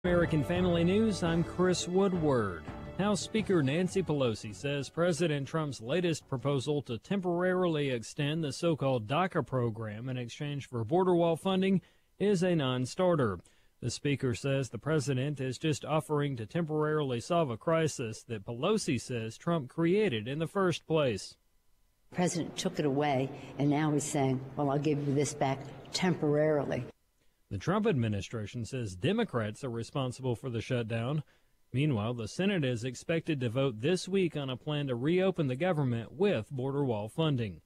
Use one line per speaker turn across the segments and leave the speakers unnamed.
American Family News, I'm Chris Woodward. House Speaker Nancy Pelosi says President Trump's latest proposal to temporarily extend the so-called DACA program in exchange for border wall funding is a non-starter. The speaker says the president is just offering to temporarily solve a crisis that Pelosi says Trump created in the first place.
The president took it away, and now he's saying, well, I'll give you this back temporarily.
The Trump administration says Democrats are responsible for the shutdown. Meanwhile, the Senate is expected to vote this week on a plan to reopen the government with border wall funding.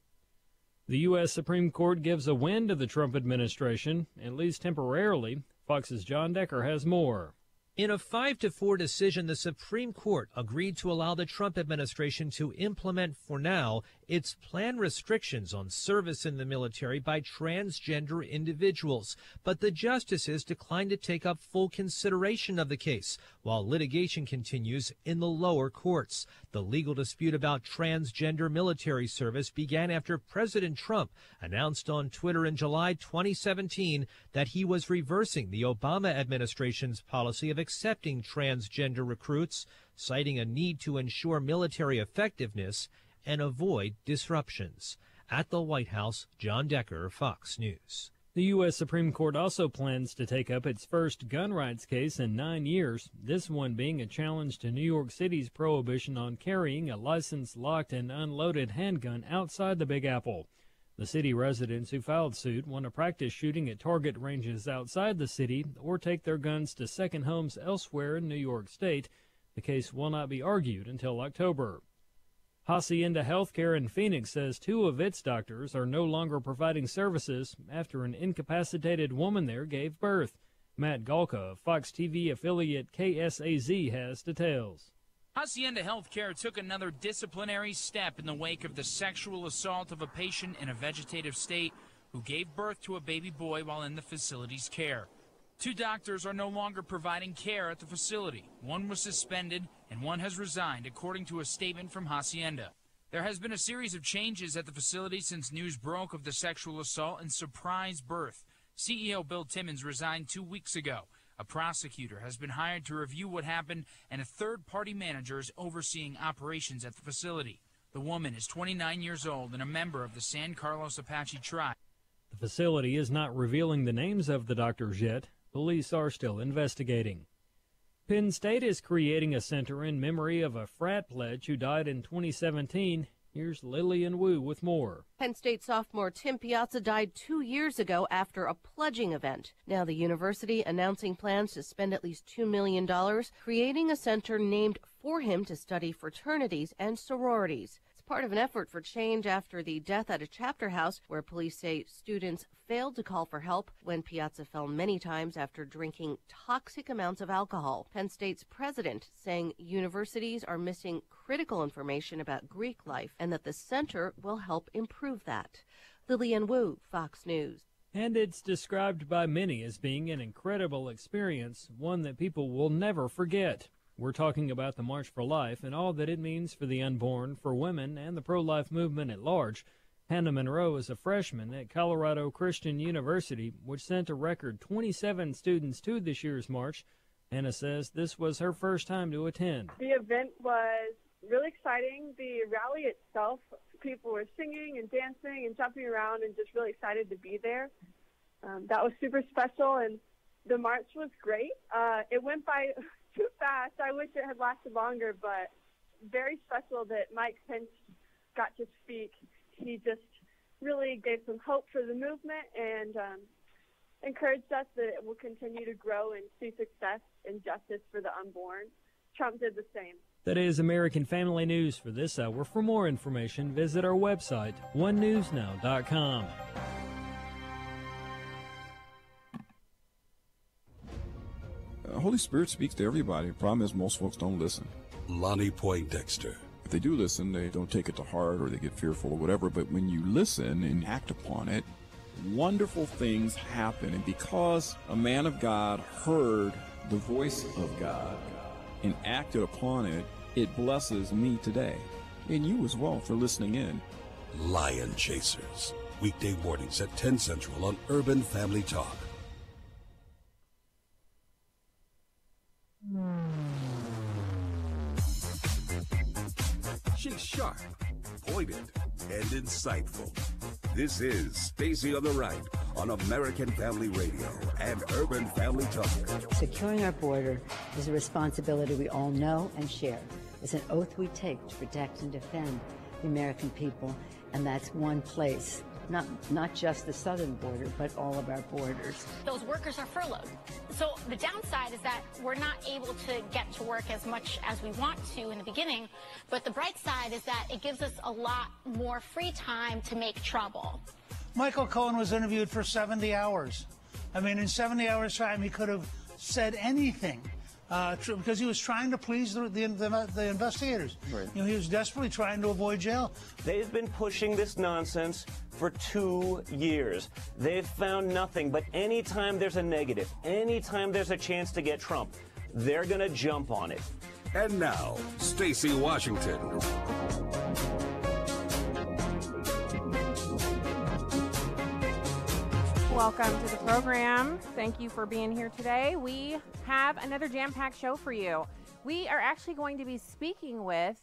The U.S. Supreme Court gives a win to the Trump administration, at least temporarily. Fox's John Decker has more.
In a 5-4 decision, the Supreme Court agreed to allow the Trump administration to implement, for now, its planned restrictions on service in the military by transgender individuals. But the justices declined to take up full consideration of the case, while litigation continues in the lower courts. The legal dispute about transgender military service began after President Trump announced on Twitter in July 2017 that he was reversing the Obama administration's policy of accepting transgender recruits, citing a need to ensure military effectiveness and avoid disruptions. At the White House, John Decker, Fox News.
The U.S. Supreme Court also plans to take up its first gun rights case in 9 years, this one being a challenge to New York City's prohibition on carrying a licensed locked and unloaded handgun outside the Big Apple. The city residents who filed suit want to practice shooting at target ranges outside the city or take their guns to second homes elsewhere in New York State. The case will not be argued until October. Hacienda Healthcare in Phoenix says 2 of its doctors are no longer providing services after an incapacitated woman there gave birth. Matt Galka of Fox TV affiliate KSAZ has details.
Hacienda Healthcare took another disciplinary step in the wake of the sexual assault of a patient in a vegetative state who gave birth to a baby boy while in the facility's care. 2 doctors are no longer providing care at the facility. One was suspended and one has resigned, according to a statement from Hacienda. There has been a series of changes at the facility since news broke of the sexual assault and surprise birth. CEO Bill Timmons resigned 2 weeks ago. A prosecutor has been hired to review what happened, and a third-party manager is overseeing operations at the facility. The woman is 29 years old and a member of the San Carlos Apache tribe.
The facility is not revealing the names of the doctors yet. Police are still investigating. Penn State is creating a center in memory of a frat pledge who died in 2017. Here's Lillian Wu with more.
Penn State sophomore Tim Piazza died 2 years ago after a pledging event. Now the university announcing plans to spend at least $2 million creating a center named for him to study fraternities and sororities. It's part of an effort for change after the death at a chapter house where police say students failed to call for help when Piazza fell many times after drinking toxic amounts of alcohol. Penn State's president saying universities are missing critical information about Greek life and that the center will help improve that. Lillian Wu, Fox News.
And it's described by many as being an incredible experience, one that people will never forget. We're talking about the March for Life and all that it means for the unborn, for women, and the pro-life movement at large. Hannah Monroe is a freshman at Colorado Christian University, which sent a record 27 students to this year's march. Hannah says this was her first time to attend.
The event was really exciting. The rally itself, people were singing and dancing and jumping around and just really excited to be there. That was super special, and the march was great. It went by too fast. I wish it had lasted longer, but very special that Mike Pence got to speak. He just really gave some hope for the movement and encouraged us that it will continue to grow and see success and justice for the unborn. Trump did the same.
That is American Family News for this hour. For more information, visit our website, onenewsnow.com.
Holy Spirit speaks to everybody. The problem is most folks don't listen.
Lonnie Poindexter.
If they do listen, they don't take it to heart or they get fearful or whatever. But when you listen and act upon it, wonderful things happen. And because a man of God heard the voice of God and acted upon it, it blesses me today. And you as well for listening in.
Lion Chasers. Weekday mornings at 10 Central on Urban Family Talk. She's sharp, pointed, and insightful. This is Stacey on the Right on American Family Radio and Urban Family Talk.
Securing our border is a responsibility we all know and share. It's an oath we take to protect and defend the American people, and that's one place. Not just the southern border, but all of our borders.
Those workers are furloughed. So the downside is that we're not able to get to work as much as we want to in the beginning. But the bright side is that it gives us a lot more free time to make trouble.
Michael Cohen was interviewed for 70 hours. I mean, in 70 hours' time, he could have said anything. Because he was trying to please the investigators. Right. You know, he was desperately trying to avoid jail.
They've been pushing this nonsense for 2 years. They've found nothing, but anytime there's a negative, anytime there's a chance to get Trump, they're going to jump on it.
And now, Stacey Washington.
Welcome to the program. Thank you for being here today. We have another jam-packed show for you. We are actually going to be speaking with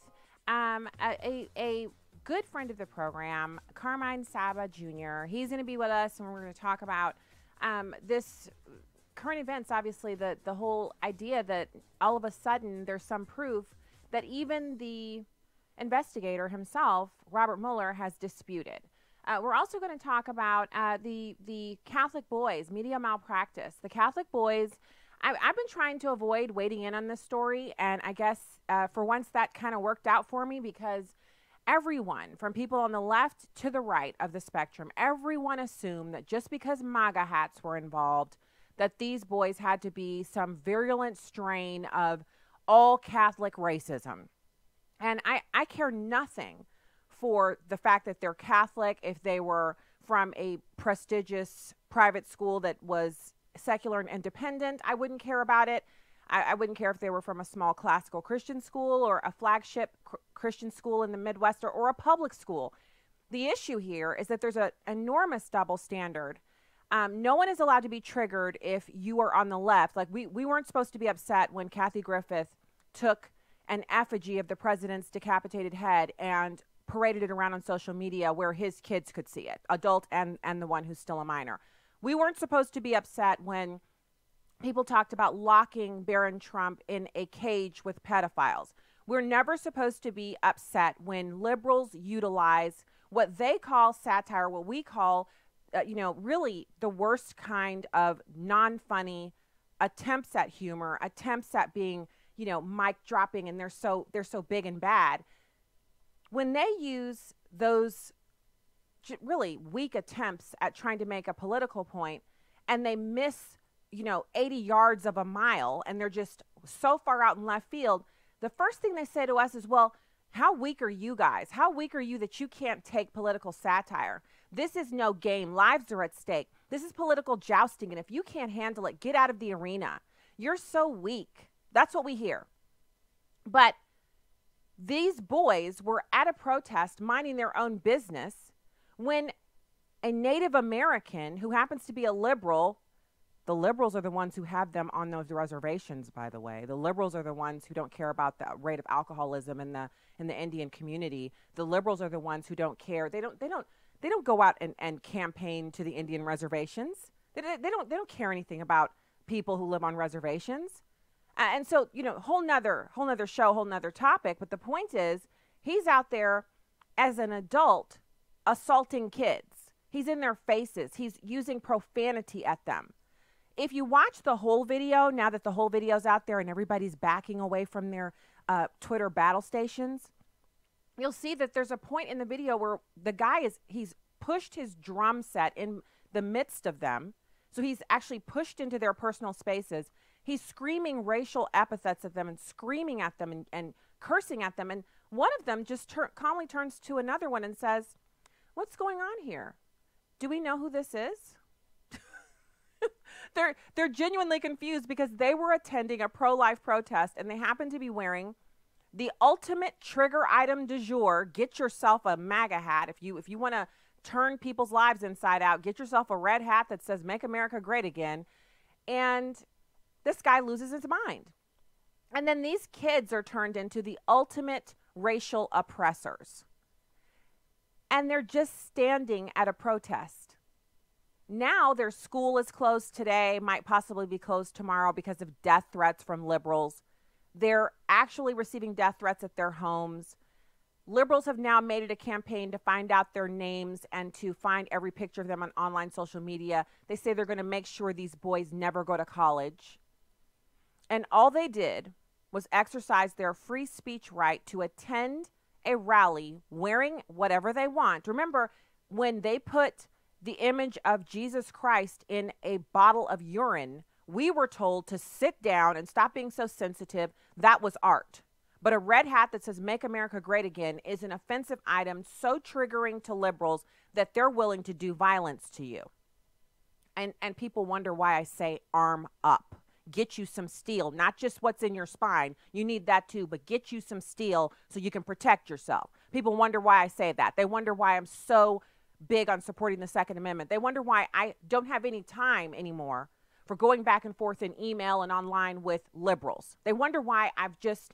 a good friend of the program, Carmine Sabia Jr. He's going to be with us, and we're going to talk about this current events, obviously, the whole idea that all of a sudden there's some proof that even the investigator himself, Robert Mueller, has disputed. We're also going to talk about the Catholic Boys, Media Malpractice. The Catholic Boys, I've been trying to avoid wading in on this story, and I guess for once that kind of worked out for me, because everyone, from people on the left to the right of the spectrum, everyone assumed that just because MAGA hats were involved, that these boys had to be some virulent strain of all Catholic racism. And I care nothing for the fact that they're Catholic, if they were from a prestigious private school that was secular and independent, I wouldn't care about it. I wouldn't care if they were from a small classical Christian school or a flagship Christian school in the Midwest or a public school. The issue here is that there's an enormous double standard. No one is allowed to be triggered if you are on the left. Like we weren't supposed to be upset when Kathy Griffith took an effigy of the president's decapitated head and paraded it around on social media where his kids could see it, adult and the one who's still a minor. We weren't supposed to be upset when people talked about locking Barron Trump in a cage with pedophiles. We're never supposed to be upset when liberals utilize what they call satire, what we call, really the worst kind of non-funny attempts at humor, attempts at being, mic dropping, and they're so big and bad. When they use those really weak attempts at trying to make a political point and they miss, 80 yards of a mile and they're just so far out in left field, the first thing they say to us is, well, how weak are you guys? How weak are you that you can't take political satire? This is no game. Lives are at stake. This is political jousting. And if you can't handle it, get out of the arena. You're so weak. That's what we hear. But these boys were at a protest minding their own business when a Native American who happens to be a liberal, the liberals are the ones who have them on those reservations, by the way. The liberals are the ones who don't care about the rate of alcoholism in the Indian community. The liberals are the ones who don't care. They don't go out and campaign to the Indian reservations. They don't care anything about people who live on reservations. And so, whole nother show, whole nother topic. But the point is, he's out there as an adult assaulting kids. He's in their faces. He's using profanity at them. If you watch the whole video, now that the whole video's out there and everybody's backing away from their Twitter battle stations, you'll see that there's a point in the video where the guy he's pushed his drum set in the midst of them. So he's actually pushed into their personal spaces. He's screaming racial epithets at them and screaming at them and cursing at them. And one of them just calmly turns to another one and says, "What's going on here? Do we know who this is?" They're genuinely confused because they were attending a pro-life protest and they happen to be wearing the ultimate trigger item du jour. Get yourself a MAGA hat. If you want to turn people's lives inside out, get yourself a red hat that says "Make America Great Again." And this guy loses his mind. And then these kids are turned into the ultimate racial oppressors. And they're just standing at a protest. Now their school is closed today, might possibly be closed tomorrow because of death threats from liberals. They're actually receiving death threats at their homes. Liberals have now made it a campaign to find out their names and to find every picture of them on online social media. They say they're going to make sure these boys never go to college. And all they did was exercise their free speech right to attend a rally wearing whatever they want. Remember, when they put the image of Jesus Christ in a bottle of urine, we were told to sit down and stop being so sensitive. That was art. But a red hat that says "Make America Great Again" is an offensive item so triggering to liberals that they're willing to do violence to you. And people wonder why I say arm up. Get you some steel, not just what's in your spine. You need that too, but get you some steel so you can protect yourself. People wonder why I say that. They wonder why I'm so big on supporting the Second Amendment. They wonder why I don't have any time anymore for going back and forth in email and online with liberals. They wonder why I've just,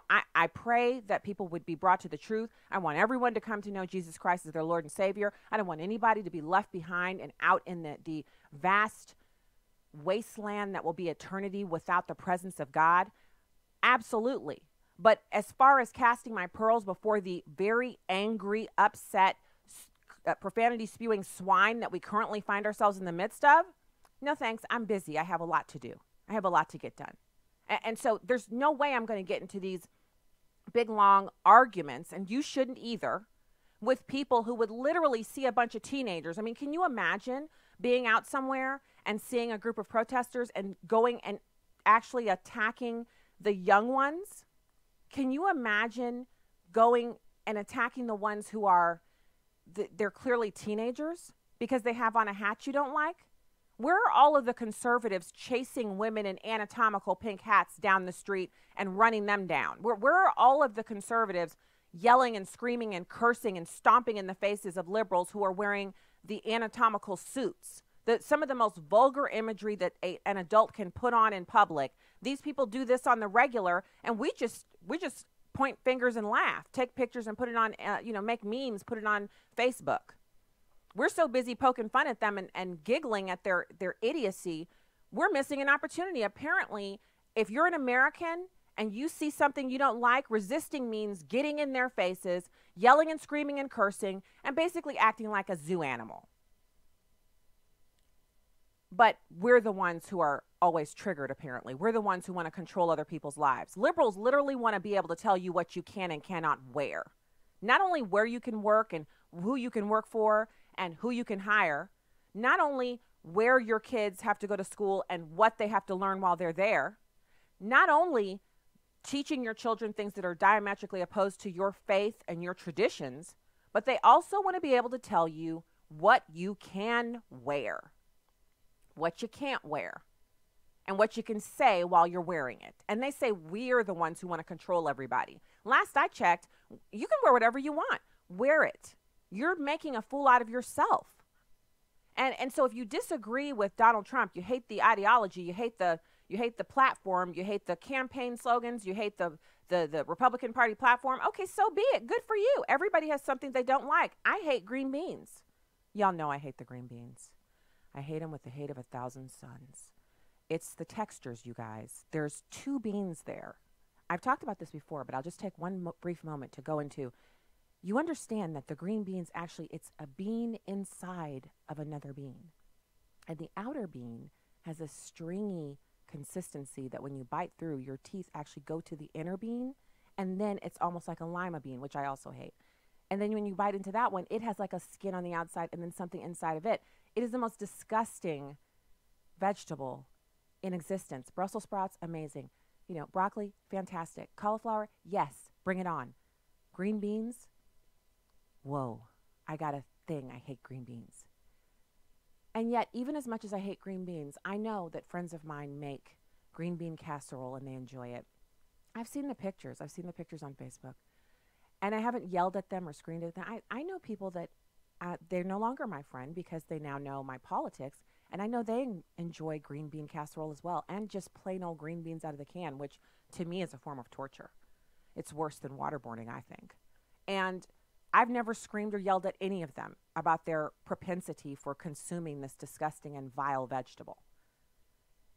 I pray that people would be brought to the truth. I want everyone to come to know Jesus Christ as their Lord and Savior. I don't want anybody to be left behind and out in the vast wasteland that will be eternity without the presence of God. Absolutely. But as far as casting my pearls before the very angry, upset, profanity spewing swine that we currently find ourselves in the midst of, no thanks. I'm busy. I have a lot to do. I have a lot to get done. And so there's no way I'm going to get into these big, long arguments, and you shouldn't either, with people who would literally see a bunch of teenagers. I mean, can you imagine being out somewhere and seeing a group of protesters and going and actually attacking the young ones? Can you imagine going and attacking the ones who are, they're clearly teenagers because they have on a hat you don't like? Where are all of the conservatives chasing women in anatomical pink hats down the street and running them down? Where are all of the conservatives yelling and screaming and cursing and stomping in the faces of liberals who are wearing the anatomical suits? Some of the most vulgar imagery that an adult can put on in public. These people do this on the regular, and we just point fingers and laugh, take pictures and put it on, make memes, put it on Facebook. We're so busy poking fun at them and giggling at their idiocy, we're missing an opportunity. Apparently, if you're an American and you see something you don't like, resisting means getting in their faces, yelling and screaming and cursing, and basically acting like a zoo animal. But we're the ones who are always triggered, apparently. We're the ones who want to control other people's lives. Liberals literally want to be able to tell you what you can and cannot wear. Not only where you can work and who you can work for and who you can hire, not only where your kids have to go to school and what they have to learn while they're there, not only teaching your children things that are diametrically opposed to your faith and your traditions, but they also want to be able to tell you what you can wear, what you can't wear, and what you can say while you're wearing it. And they say we're the ones who want to control everybody. Last I checked, you can wear whatever you want. Wear it. You're making a fool out of yourself. And so if you disagree with Donald Trump, you hate the ideology, you hate the platform, you hate the campaign slogans, you hate the Republican Party platform, okay, so be it. Good for you. Everybody has something they don't like. I hate green beans. Y'all know I hate the green beans. I hate them with the hate of 1,000 suns. It's the textures, you guys. There's two beans there. I've talked about this before, but I'll just take one brief moment to go into. You understand that the green beans, actually, it's a bean inside of another bean. And the outer bean has a stringy consistency that when you bite through, your teeth actually go to the inner bean. And then it's almost like a lima bean, which I also hate. And then when you bite into that one, it has like a skin on the outside and then something inside of it. It is the most disgusting vegetable in existence. Brussels sprouts, amazing. Broccoli, fantastic. Cauliflower, yes, bring it on. Green beans, whoa, I got a thing. I hate green beans. And yet, even as much as I hate green beans, I know that friends of mine make green bean casserole and they enjoy it. I've seen the pictures. I've seen the pictures on Facebook. And I haven't yelled at them or screamed at them. I know people that they're no longer my friend because they now know my politics. And I know they enjoy green bean casserole as well. And just plain old green beans out of the can, which to me is a form of torture. it's worse than waterboarding, I think. And I've never screamed or yelled at any of them about their propensity for consuming this disgusting and vile vegetable.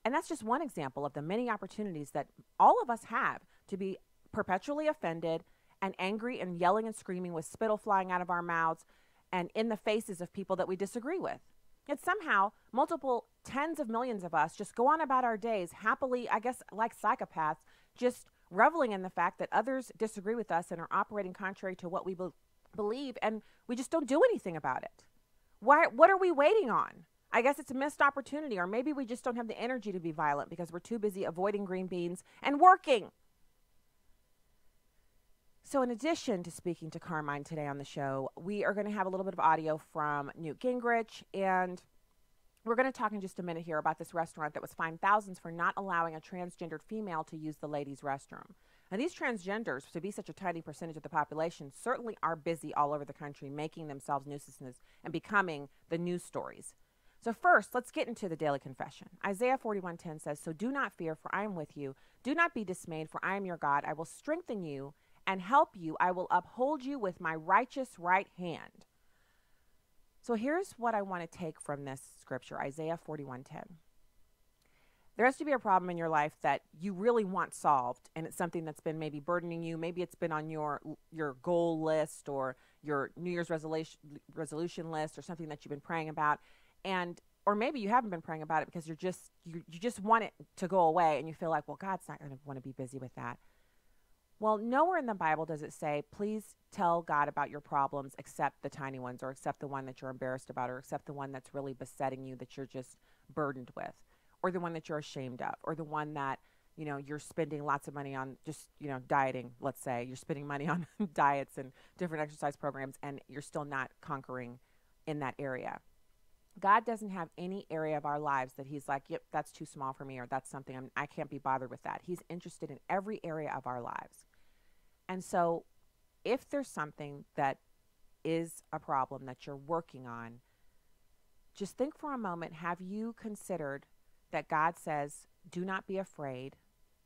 And that's just one example of the many opportunities that all of us have to be perpetually offended and angry and yelling and screaming with spittle flying out of our mouths and in the faces of people that we disagree with. Yet somehow, multiple tens of millions of us just go on about our days happily, I guess, like psychopaths, just reveling in the fact that others disagree with us and are operating contrary to what we believe, and we just don't do anything about it. What are we waiting on? I guess it's a missed opportunity, or maybe we just don't have the energy to be violent because we're too busy avoiding green beans and working. So in addition to speaking to Carmine today on the show, we are going to have a little bit of audio from Newt Gingrich, and we're going to talk in just a minute here about this restaurant that was fined thousands for not allowing a transgendered female to use the ladies' restroom. Now, these transgenders, to be such a tiny percentage of the population, certainly are busy all over the country making themselves nuisances and becoming the news stories. So first, let's get into the daily confession. Isaiah 41:10 says, "So do not fear, for I am with you. Do not be dismayed, for I am your God. I will strengthen you and help you. I will uphold you with my righteous right hand." So here's what I want to take from this scripture, Isaiah 41:10. There has to be a problem in your life that you really want solved, and it's something that's been maybe burdening you. Maybe it's been on your goal list or your New Year's resolution list, or something that you've been praying about. Or maybe you haven't been praying about it because you just want it to go away, and you feel like, well, God's not going to want to be busy with that. Well, nowhere in the Bible does it say, please tell God about your problems except the tiny ones, or except the one that you're embarrassed about, or except the one that's really besetting you, that you're just burdened with, or the one that you're ashamed of, or the one that, you're spending lots of money on, just, dieting. Let's say you're spending money on diets and different exercise programs, and you're still not conquering in that area. God doesn't have any area of our lives that he's like, yep, that's too small for me, or that's something I can't be bothered with that. He's interested in every area of our lives. And so if there's something that is a problem that you're working on, just think for a moment, have you considered that God says, do not be afraid,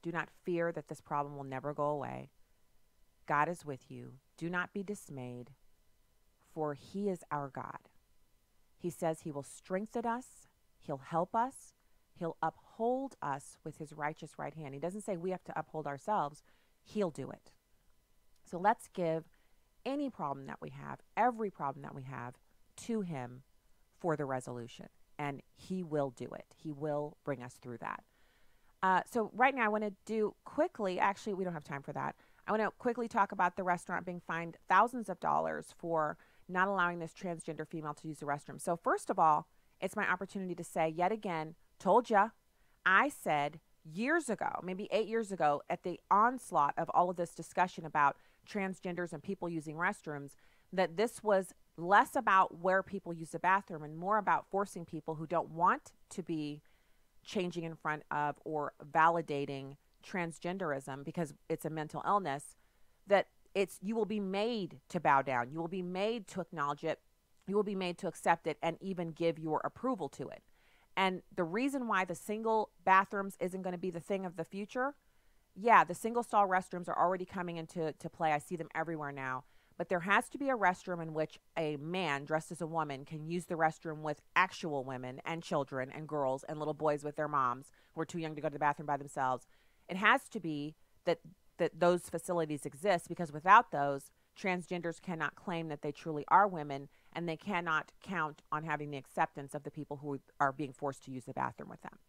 do not fear that this problem will never go away. God is with you. Do not be dismayed, for he is our God. He says he will strengthen us, he'll help us, he'll uphold us with his righteous right hand. He doesn't say we have to uphold ourselves, he'll do it. So let's give any problem that we have, every problem that we have, to him for the resolution, and he will do it. He will bring us through that. So right now I want to do quickly, actually we don't have time for that, I want to quickly talk about the restaurant being fined thousands of dollars for not allowing this transgender female to use the restroom. So first of all, it's my opportunity to say yet again, told ya, I said years ago, maybe 8 years ago, at the onslaught of all of this discussion about transgenders and people using restrooms, that this was less about where people use the bathroom and more about forcing people who don't want to be changing in front of or validating transgenderism because it's a mental illness, that you will be made to bow down. You will be made to acknowledge it. You will be made to accept it and even give your approval to it. And the reason why the single bathrooms isn't going to be the thing of the future, yeah, the single stall restrooms are already coming into play. I see them everywhere now. But there has to be a restroom in which a man dressed as a woman can use the restroom with actual women and children and girls and little boys with their moms who are too young to go to the bathroom by themselves. It has to be that those facilities exist, because without those, transgenders cannot claim that they truly are women, and they cannot count on having the acceptance of the people who are being forced to use the bathroom with them.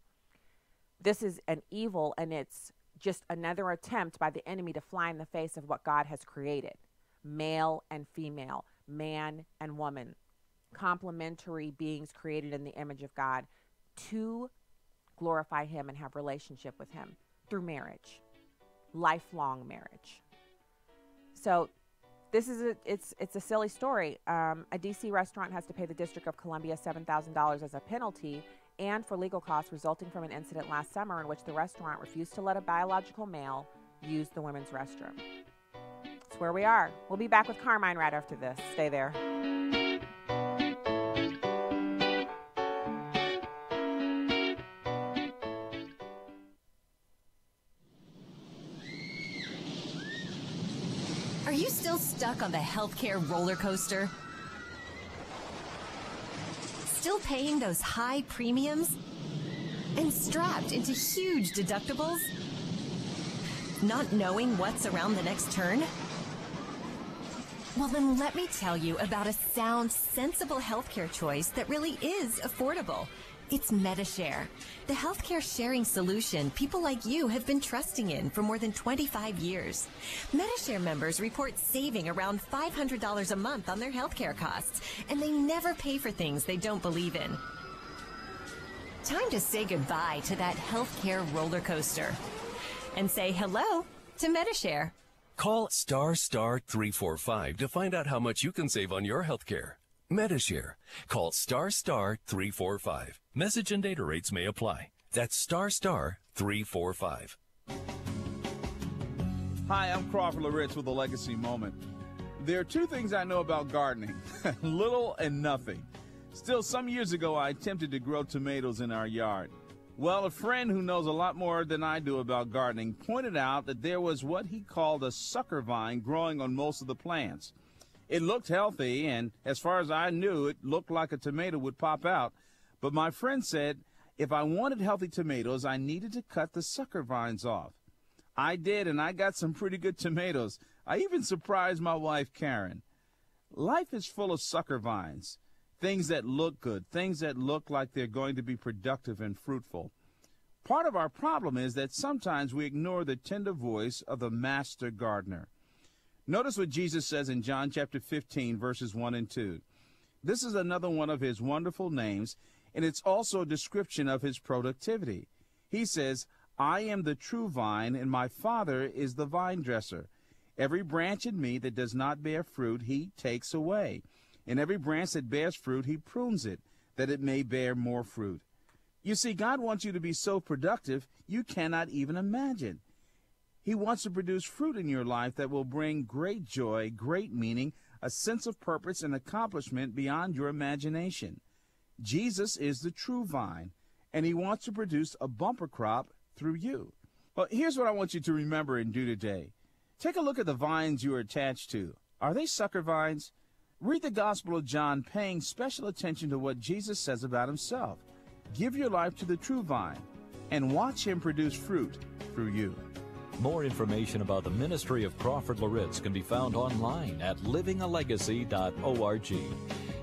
This is an evil, and it's just another attempt by the enemy to fly in the face of what God has created. Male and female, man and woman, complementary beings created in the image of God to glorify him and have relationship with him through marriage. Lifelong marriage. So this is it's a silly story. A DC restaurant has to pay the District of Columbia $7,000 as a penalty and for legal costs resulting from an incident last summer in which the restaurant refused to let a biological male use the women's restroom. That's where we are. We'll be back with Carmine right after this. Stay there.
Are you still stuck on the healthcare roller coaster? Still paying those high premiums? And strapped into huge deductibles? Not knowing what's around the next turn? Well, then let me tell you about a sound, sensible healthcare choice that really is affordable. It's MediShare, the healthcare sharing solution people like you have been trusting in for more than 25 years. MediShare members report saving around $500 a month on their healthcare costs, and they never pay for things they don't believe in. Time to say goodbye to that healthcare roller coaster and say hello to MediShare.
Call *345 to find out how much you can save on your healthcare. MediShare. Call *345. Message and data rates may apply. That's *345.
Hi, I'm Crawford Loritz with a Legacy Moment. There are two things I know about gardening, little and nothing. Still, some years ago, I attempted to grow tomatoes in our yard. Well, a friend who knows a lot more than I do about gardening pointed out that there was what he called a sucker vine growing on most of the plants. It looked healthy, and as far as I knew, it looked like a tomato would pop out. But my friend said if I wanted healthy tomatoes, I needed to cut the sucker vines off. I did, and I got some pretty good tomatoes. I even surprised my wife, Karen. Life is full of sucker vines. Things that look good, things that look like they're going to be productive and fruitful. Part of our problem is that sometimes we ignore the tender voice of the master gardener. Notice what Jesus says in John chapter 15, verses 1 and 2. This is another one of his wonderful names, and it's also a description of his productivity. He says, I am the true vine, and my Father is the vine dresser. Every branch in me that does not bear fruit, he takes away. And every branch that bears fruit, he prunes it, that it may bear more fruit. You see, God wants you to be so productive, you cannot even imagine. He wants to produce fruit in your life that will bring great joy, great meaning, a sense of purpose and accomplishment beyond your imagination. Jesus is the true vine, and he wants to produce a bumper crop through you. Well, here's what I want you to remember and do today. Take a look at the vines you are attached to. Are they sucker vines? Read the Gospel of John, paying special attention to what Jesus says about himself. Give your life to the true vine and watch him produce fruit through you.
More information about the ministry of Crawford Loritz can be found online at livingalegacy.org.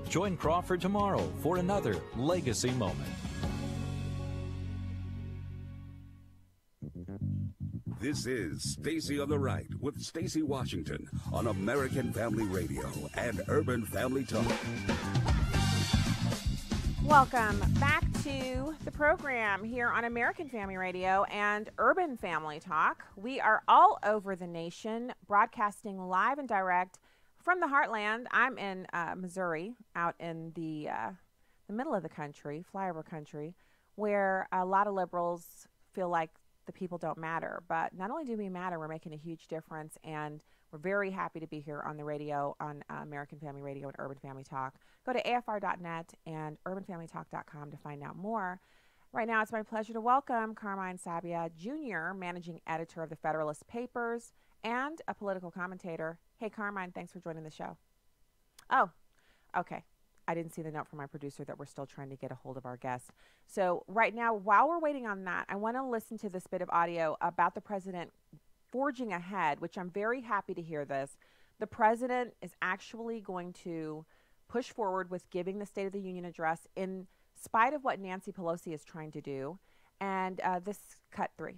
Join Crawford tomorrow for another Legacy Moment.
This is Stacey on the Right with Stacey Washington on American Family Radio and Urban Family Talk.
Welcome back to the program here on American Family Radio and Urban Family Talk. We are all over the nation, broadcasting live and direct from the heartland. I'm in Missouri, out in the middle of the country, flyover country, where a lot of liberals feel like the people don't matter. But not only do we matter, we're making a huge difference, and we're very happy to be here on the radio, on American Family Radio and Urban Family Talk. Go to afr.net and urbanfamilytalk.com to find out more. Right now, it's my pleasure to welcome Carmine Sabia, Jr., Managing Editor of the Federalist Papers and a political commentator. Hey, Carmine, thanks for joining the show. Oh, okay. I didn't see the note from my producer that we're still trying to get a hold of our guest. So right now, while we're waiting on that, I want to listen to this bit of audio about the president forging ahead, which I'm very happy to hear this. The president is actually going to push forward with giving the State of the Union address in spite of what Nancy Pelosi is trying to do. And this cut 3.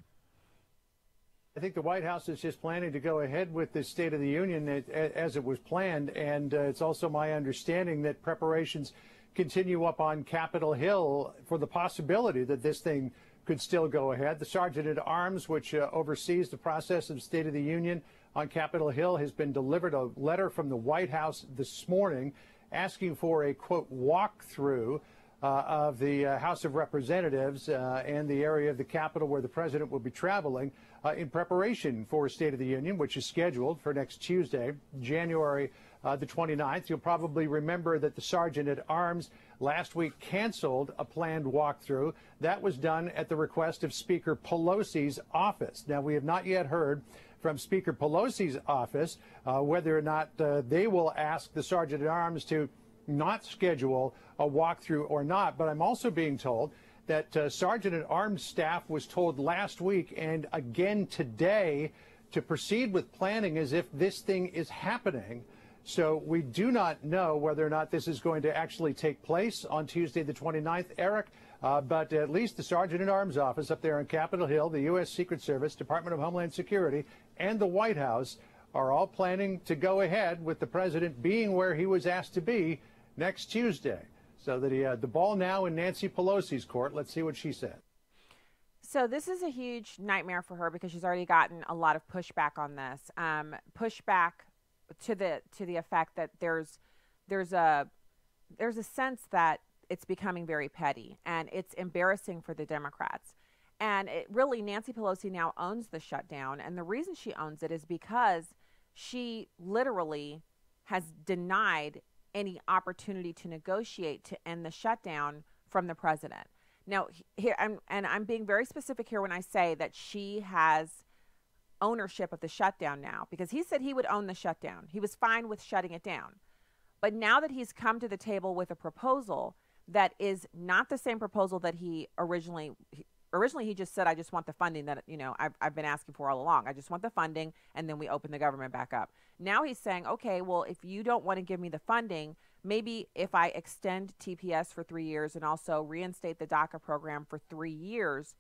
I think the White House is just planning to go ahead with the State of the Union as it was planned, and it's also my understanding that preparations continue up on Capitol Hill for the possibility that this thing could still go ahead. The Sergeant at Arms, which oversees the process of State of the Union on Capitol Hill, has been delivered a letter from the White House this morning asking for a, quote, walkthrough of the House of Representatives and the area of the Capitol where the president will be traveling in preparation for State of the Union, which is scheduled for next Tuesday, January the 29th. You'll probably remember that the Sergeant at Arms last week canceled a planned walkthrough. That was done at the request of Speaker Pelosi's office. Now, we have not yet heard from Speaker Pelosi's office whether or not they will ask the Sergeant-at-Arms to not schedule a walkthrough or not. But I'm also being told that Sergeant-at-Arms staff was told last week and again today to proceed with planning as if this thing is happening. So we do not know whether or not this is going to actually take place on Tuesday the 29th, Eric, but at least the Sergeant-at-Arms office up there on Capitol Hill, the U.S. Secret Service, Department of Homeland Security, and the White House are all planning to go ahead with the president being where he was asked to be next Tuesday. So that the ball now in Nancy Pelosi's court. Let's see what she said.
So this is a huge nightmare for her because she's already gotten a lot of pushback on this. Pushback to the effect that there's a sense that it's becoming very petty and it's embarrassing for the Democrats. And it really, Nancy Pelosi now owns the shutdown. And the reason she owns it is because she literally has denied any opportunity to negotiate to end the shutdown from the president. Now, here, I'm being very specific here when I say that she has ownership of the shutdown now, because he said he would own the shutdown. He was fine with shutting it down. But now that he's come to the table with a proposal that is not the same proposal that he originally he just said, I just want the funding that, I've been asking for all along. I just want the funding, and then we open the government back up. Now he's saying, okay, well, if you don't want to give me the funding, maybe if I extend TPS for 3 years and also reinstate the DACA program for 3 years,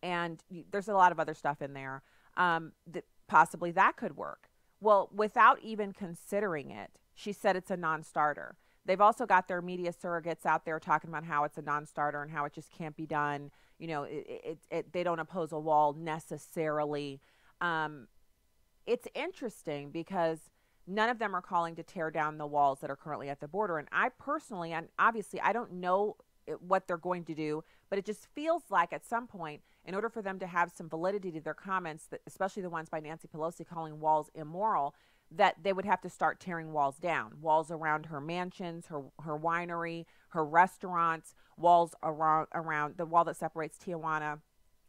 and there's a lot of other stuff in there, that possibly that could work. Well, without even considering it, she said it's a non-starter. They've also got their media surrogates out there talking about how it's a non-starter and how it just can't be done. They don't oppose a wall necessarily. It's interesting because none of them are calling to tear down the walls that are currently at the border. And I personally, and obviously I don't know what they're going to do, but it just feels like at some point, in order for them to have some validity to their comments, that, especially the ones by Nancy Pelosi calling walls immoral, that they would have to start tearing walls down. Walls around her mansions, her winery, her restaurants, walls around the wall that separates Tijuana,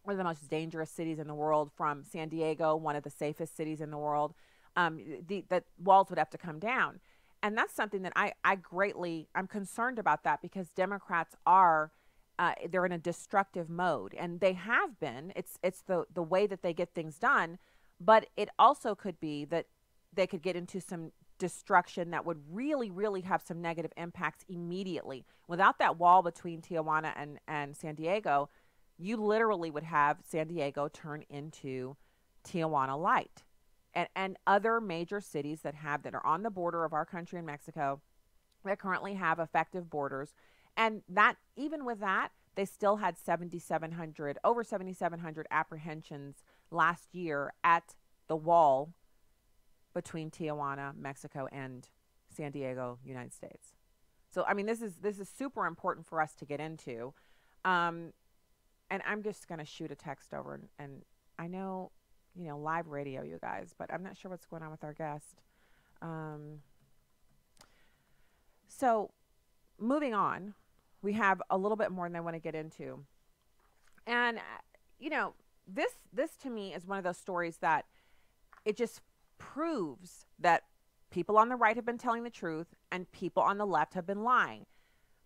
one of the most dangerous cities in the world, from San Diego, one of the safest cities in the world. The walls would have to come down. And that's something that I'm concerned about, that because Democrats they're in a destructive mode, and they have been. It's the way that they get things done, but it also could be that they could get into some destruction that would really, really have some negative impacts immediately. Without that wall between Tijuana and San Diego, you literally would have San Diego turn into Tijuana light. And other major cities that are on the border of our country and Mexico that currently have effective borders. And that, even with that, they still had over 7,700 apprehensions last year at the wall between Tijuana, Mexico, and San Diego, United States. So, I mean, this is super important for us to get into. And I'm just going to shoot a text over, and I know, live radio, you guys, but I'm not sure what's going on with our guest. So, moving on, we have a little bit more than I want to get into. And, this to me is one of those stories that it just proves that people on the right have been telling the truth and people on the left have been lying.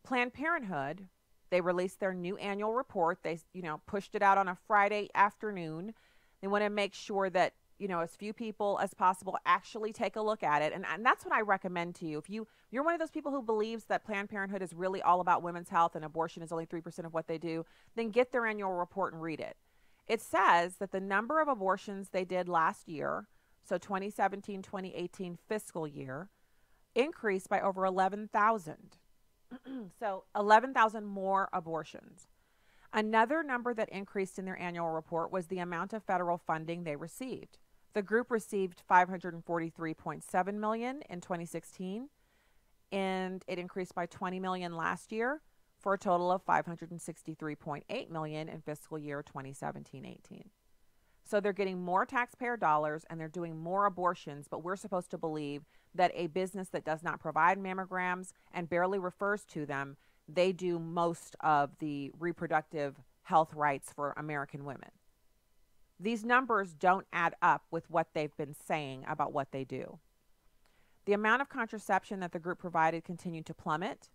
Planned Parenthood, they released their new annual report. They, pushed it out on a Friday afternoon. They want to make sure that, as few people as possible actually take a look at it. And that's what I recommend to you. If you're one of those people who believes that Planned Parenthood is really all about women's health and abortion is only 3% of what they do, then get their annual report and read it. It says that the number of abortions they did last year, so 2017, 2018 fiscal year, increased by over 11,000. So 11,000 more abortions. Another number that increased in their annual report was the amount of federal funding they received. The group received $543.7 million in 2016, and it increased by $20 million last year for a total of $563.8 million in fiscal year 2017-18. So they're getting more taxpayer dollars and they're doing more abortions, but we're supposed to believe that a business that does not provide mammograms and barely refers to them they do most of the reproductive health rights for American women. These numbers don't add up with what they've been saying about what they do. The amount of contraception that the group provided continued to plummet.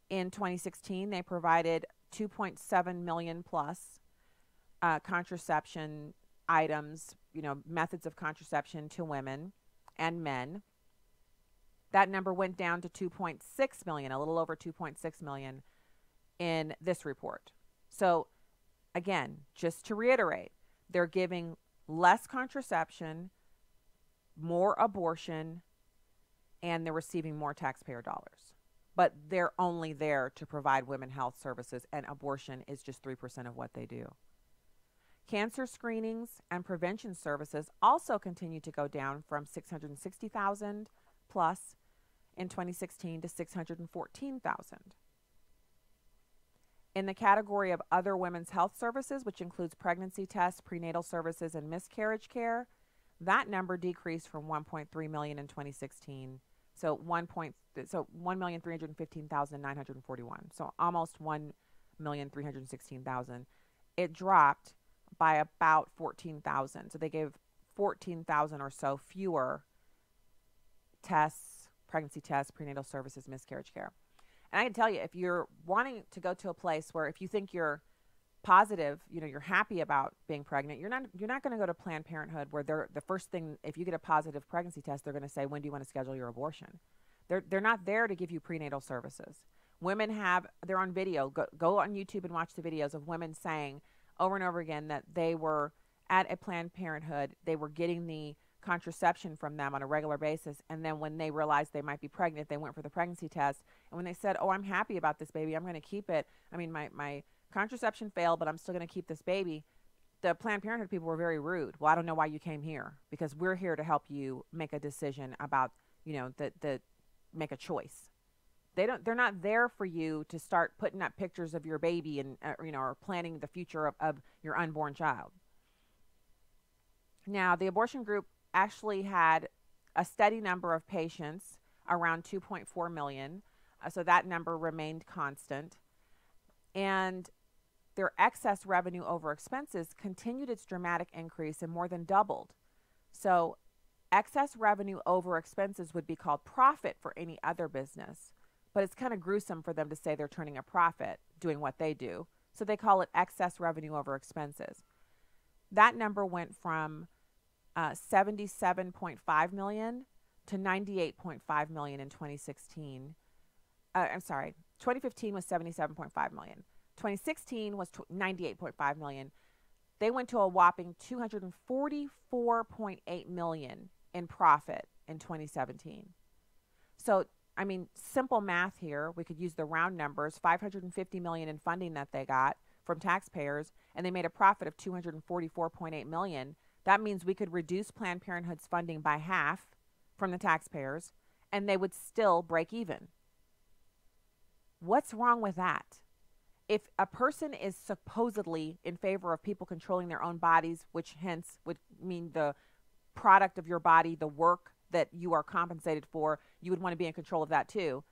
In 2016, they provided 2.7 million plus contraception items, methods of contraception to women and men. That number went down to 2.6 million, a little over 2.6 million in this report. So again, just to reiterate, they're giving less contraception, more abortion, and they're receiving more taxpayer dollars. But they're only there to provide women health services, and abortion is just 3% of what they do. Cancer screenings and prevention services also continue to go down from 660,000 plus in 2016 to 614,000. In the category of other women's health services, which includes pregnancy tests, prenatal services, and miscarriage care, that number decreased from 1.3 million in 2016. So 1,315,941. So almost 1,316,000. It dropped by about 14,000. So they gave 14,000 or so fewer tests, pregnancy tests, prenatal services, miscarriage care. And I can tell you, if you're wanting to go to a place where if you think you're positive, you're happy about being pregnant, you're not going to go to Planned Parenthood where they're the first thing, if you get a positive pregnancy test, they're going to say, when do you want to schedule your abortion? They're not there to give you prenatal services. Women they're on video. Go on YouTube and watch the videos of women saying over and over again that they were at a Planned Parenthood, they were getting the contraception from them on a regular basis, and then when they realized they might be pregnant, they went for the pregnancy test, and when they said, oh, I'm happy about this baby, I'm going to keep it, my contraception failed, but I'm still going to keep this baby, the Planned Parenthood people were very rude. Well, I don't know why you came here, because we're here to help you make a decision about, make a choice. They're not there for you to start putting up pictures of your baby and, or planning the future of your unborn child. Now, the abortion group actually had a steady number of patients, around 2.4 million. So that number remained constant. And their excess revenue over expenses continued its dramatic increase and more than doubled. So excess revenue over expenses would be called profit for any other business. But it's kind of gruesome for them to say they're turning a profit doing what they do. So they call it excess revenue over expenses. That number went from 77.5 million to 98.5 million in 2016. 2015 was 77.5 million. 2016 was 98.5 million. They went to a whopping 244.8 million in profit in 2017. So, simple math here. We could use the round numbers, 550 million in funding that they got from taxpayers, and they made a profit of 244.8 million. That means we could reduce Planned Parenthood's funding by half from the taxpayers, and they would still break even. What's wrong with that? If a person is supposedly in favor of people controlling their own bodies, which hence would mean the product of your body, the work that you are compensated for, you would want to be in control of that too,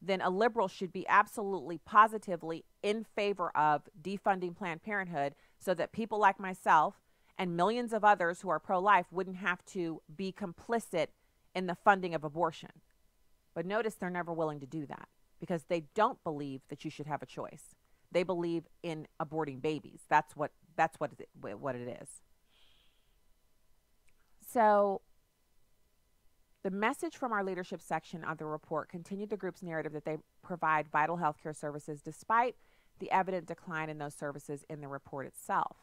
then a liberal should be absolutely positively in favor of defunding Planned Parenthood so that people like myself and millions of others who are pro-life wouldn't have to be complicit in the funding of abortion. But notice they're never willing to do that because they don't believe that you should have a choice. They believe in aborting babies. That's what it is. So the message from our leadership section of the report continued the group's narrative that they provide vital healthcare services despite the evident decline in those services in the report itself.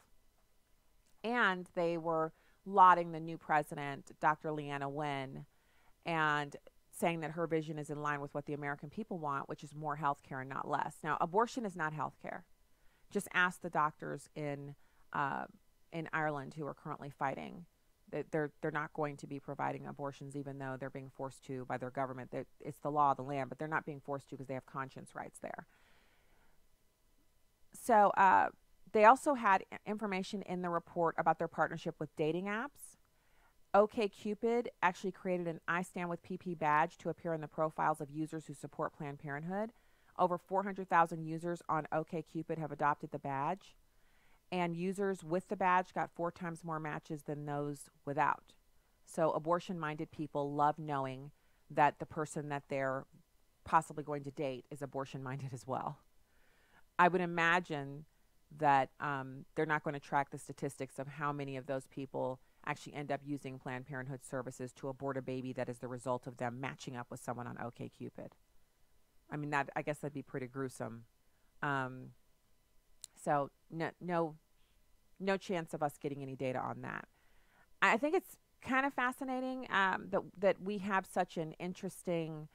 And they were lauding the new president, Dr. Leana Wen, and saying that her vision is in line with what the American people want, which is more health care and not less. Now, abortion is not health care. Just ask the doctors in Ireland who are currently fighting. They're not going to be providing abortions, even though they're being forced to by their government. It's the law of the land, but they're not being forced to because they have conscience rights there. So they also had information in the report about their partnership with dating apps. OkCupid actually created an I Stand With PP badge to appear in the profiles of users who support Planned Parenthood. over 400,000 users on OkCupid have adopted the badge, and users with the badge got 4 times more matches than those without. So abortion-minded people love knowing that the person that they're possibly going to date is abortion-minded as well. I would imagine that they're not going to track the statistics of how many of those people actually end up using Planned Parenthood services to abort a baby that is the result of them matching up with someone on OkCupid. I mean, I guess that'd be pretty gruesome. So no chance of us getting any data on that. I think it's kind of fascinating that we have such an interesting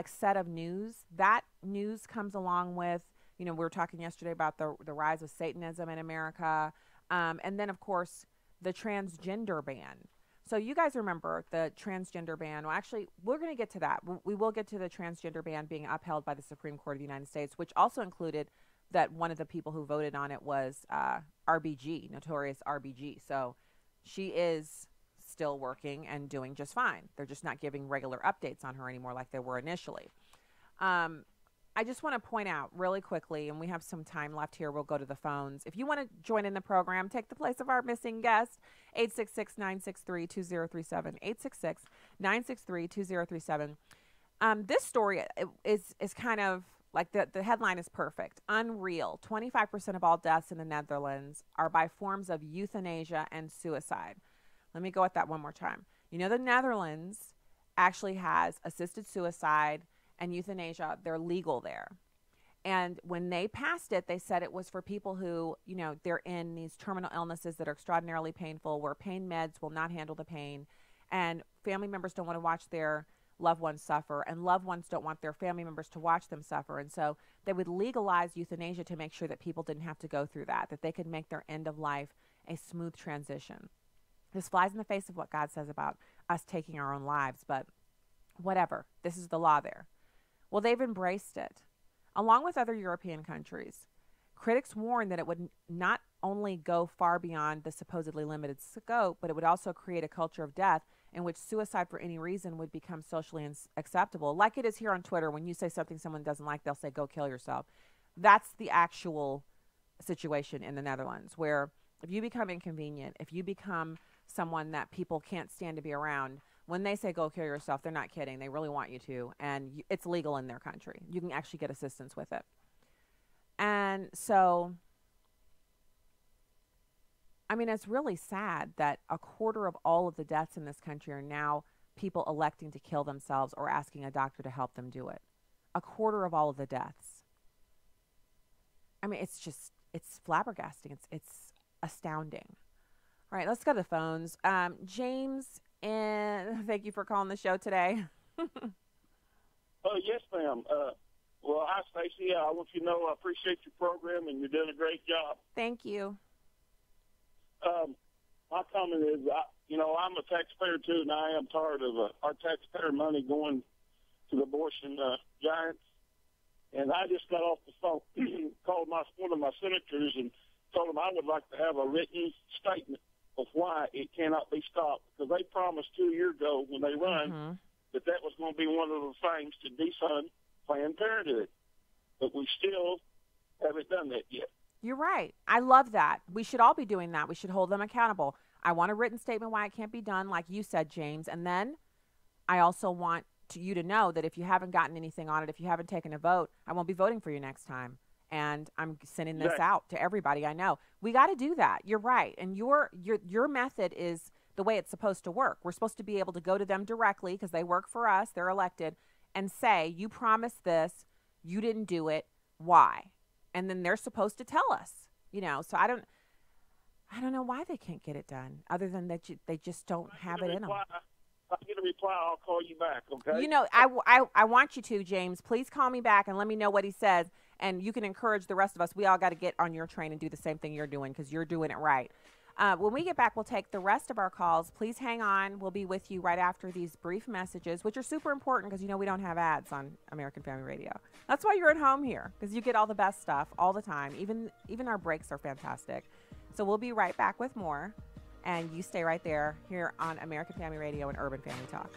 set of news. That news comes along with, we were talking yesterday about the rise of Satanism in America, and then of course the transgender ban. So you guys remember the transgender ban. Well, actually, we're going to get to that. We will get to the transgender ban being upheld by the Supreme Court of the United States, which also included that one of the people who voted on it was RBG, notorious RBG. So she is still working and doing just fine. They're just not giving regular updates on her anymore like they were initially. I just want to point out really quickly, and we have some time left here. We'll go to the phones. If you want to join in the program, take the place of our missing guest, 866-963-2037, 866-963-2037. This story is kind of like the headline is perfect. Unreal. 25% of all deaths in the Netherlands are by forms of euthanasia and suicide. Let me go at that one more time. The Netherlands actually has assisted suicide and euthanasia. They're legal there. And when they passed it, they said it was for people who, they're in these terminal illnesses that are extraordinarily painful, where pain meds will not handle the pain, and family members don't want to watch their loved ones suffer, and loved ones don't want their family members to watch them suffer. And so they would legalize euthanasia to make sure that people didn't have to go through that they could make their end of life a smooth transition. This flies in the face of what God says about us taking our own lives, but whatever. This is the law there. Well, they've embraced it, along with other European countries. Critics warn that it would not only go far beyond the supposedly limited scope, but it would also create a culture of death in which suicide for any reason would become socially acceptable. Like it is here on Twitter. When you say something someone doesn't like, they'll say, go kill yourself. That's the actual situation in the Netherlands, where if you become inconvenient, if you become someone that people can't stand to be around, when they say go kill yourself, they're not kidding. They really want you to, and it's legal in their country. You can actually get assistance with it. And so, I mean, it's really sad that a quarter of all of the deaths in this country are now people electing to kill themselves or asking a doctor to help them do it. A quarter of all of the deaths. I mean, it's flabbergasting. It's astounding. All right, let's go to the phones. James, and thank you for calling the show today.
Yes, ma'am. Well, hi, Stacey. I want you to know I appreciate your program, and you're doing a great job.
Thank you.
My comment is, I'm a taxpayer, too, and I am tired of our taxpayer money going to the abortion giants. And I just got off the phone, called one of my senators, and told him I would like to have a written statement of why it cannot be stopped. Because they promised 2 years ago when they run that was going to be one of the things to defund Planned Parenthood. But we still haven't done that yet.
You're right. I love that. We should all be doing that. We should hold them accountable. I want a written statement why it can't be done, like you said, James. And then I also want you to know that if you haven't gotten anything on it, if you haven't taken a vote, I won't be voting for you next time. And I'm sending this out to everybody I know. We got to do that. You're right. And your method is the way it's supposed to work. We're supposed to be able to go to them directly because they work for us, they're elected, and say, you promised this, you didn't do it, why? And then they're supposed to tell us, so I don't know why they can't get it done, other than that they just don't have it in them.
If I get a reply, I'll call you back, okay?
I want you to, James. Please call me back and let me know what he says, and you can encourage the rest of us. We all got to get on your train and do the same thing you're doing because you're doing it right. When we get back, we'll take the rest of our calls. Please hang on. We'll be with you right after these brief messages, which are super important because, we don't have ads on American Family Radio. That's why you're at home here, because you get all the best stuff all the time. Even our breaks are fantastic. So we'll be right back with more. And you stay right there here on American Family Radio and Urban Family Talk.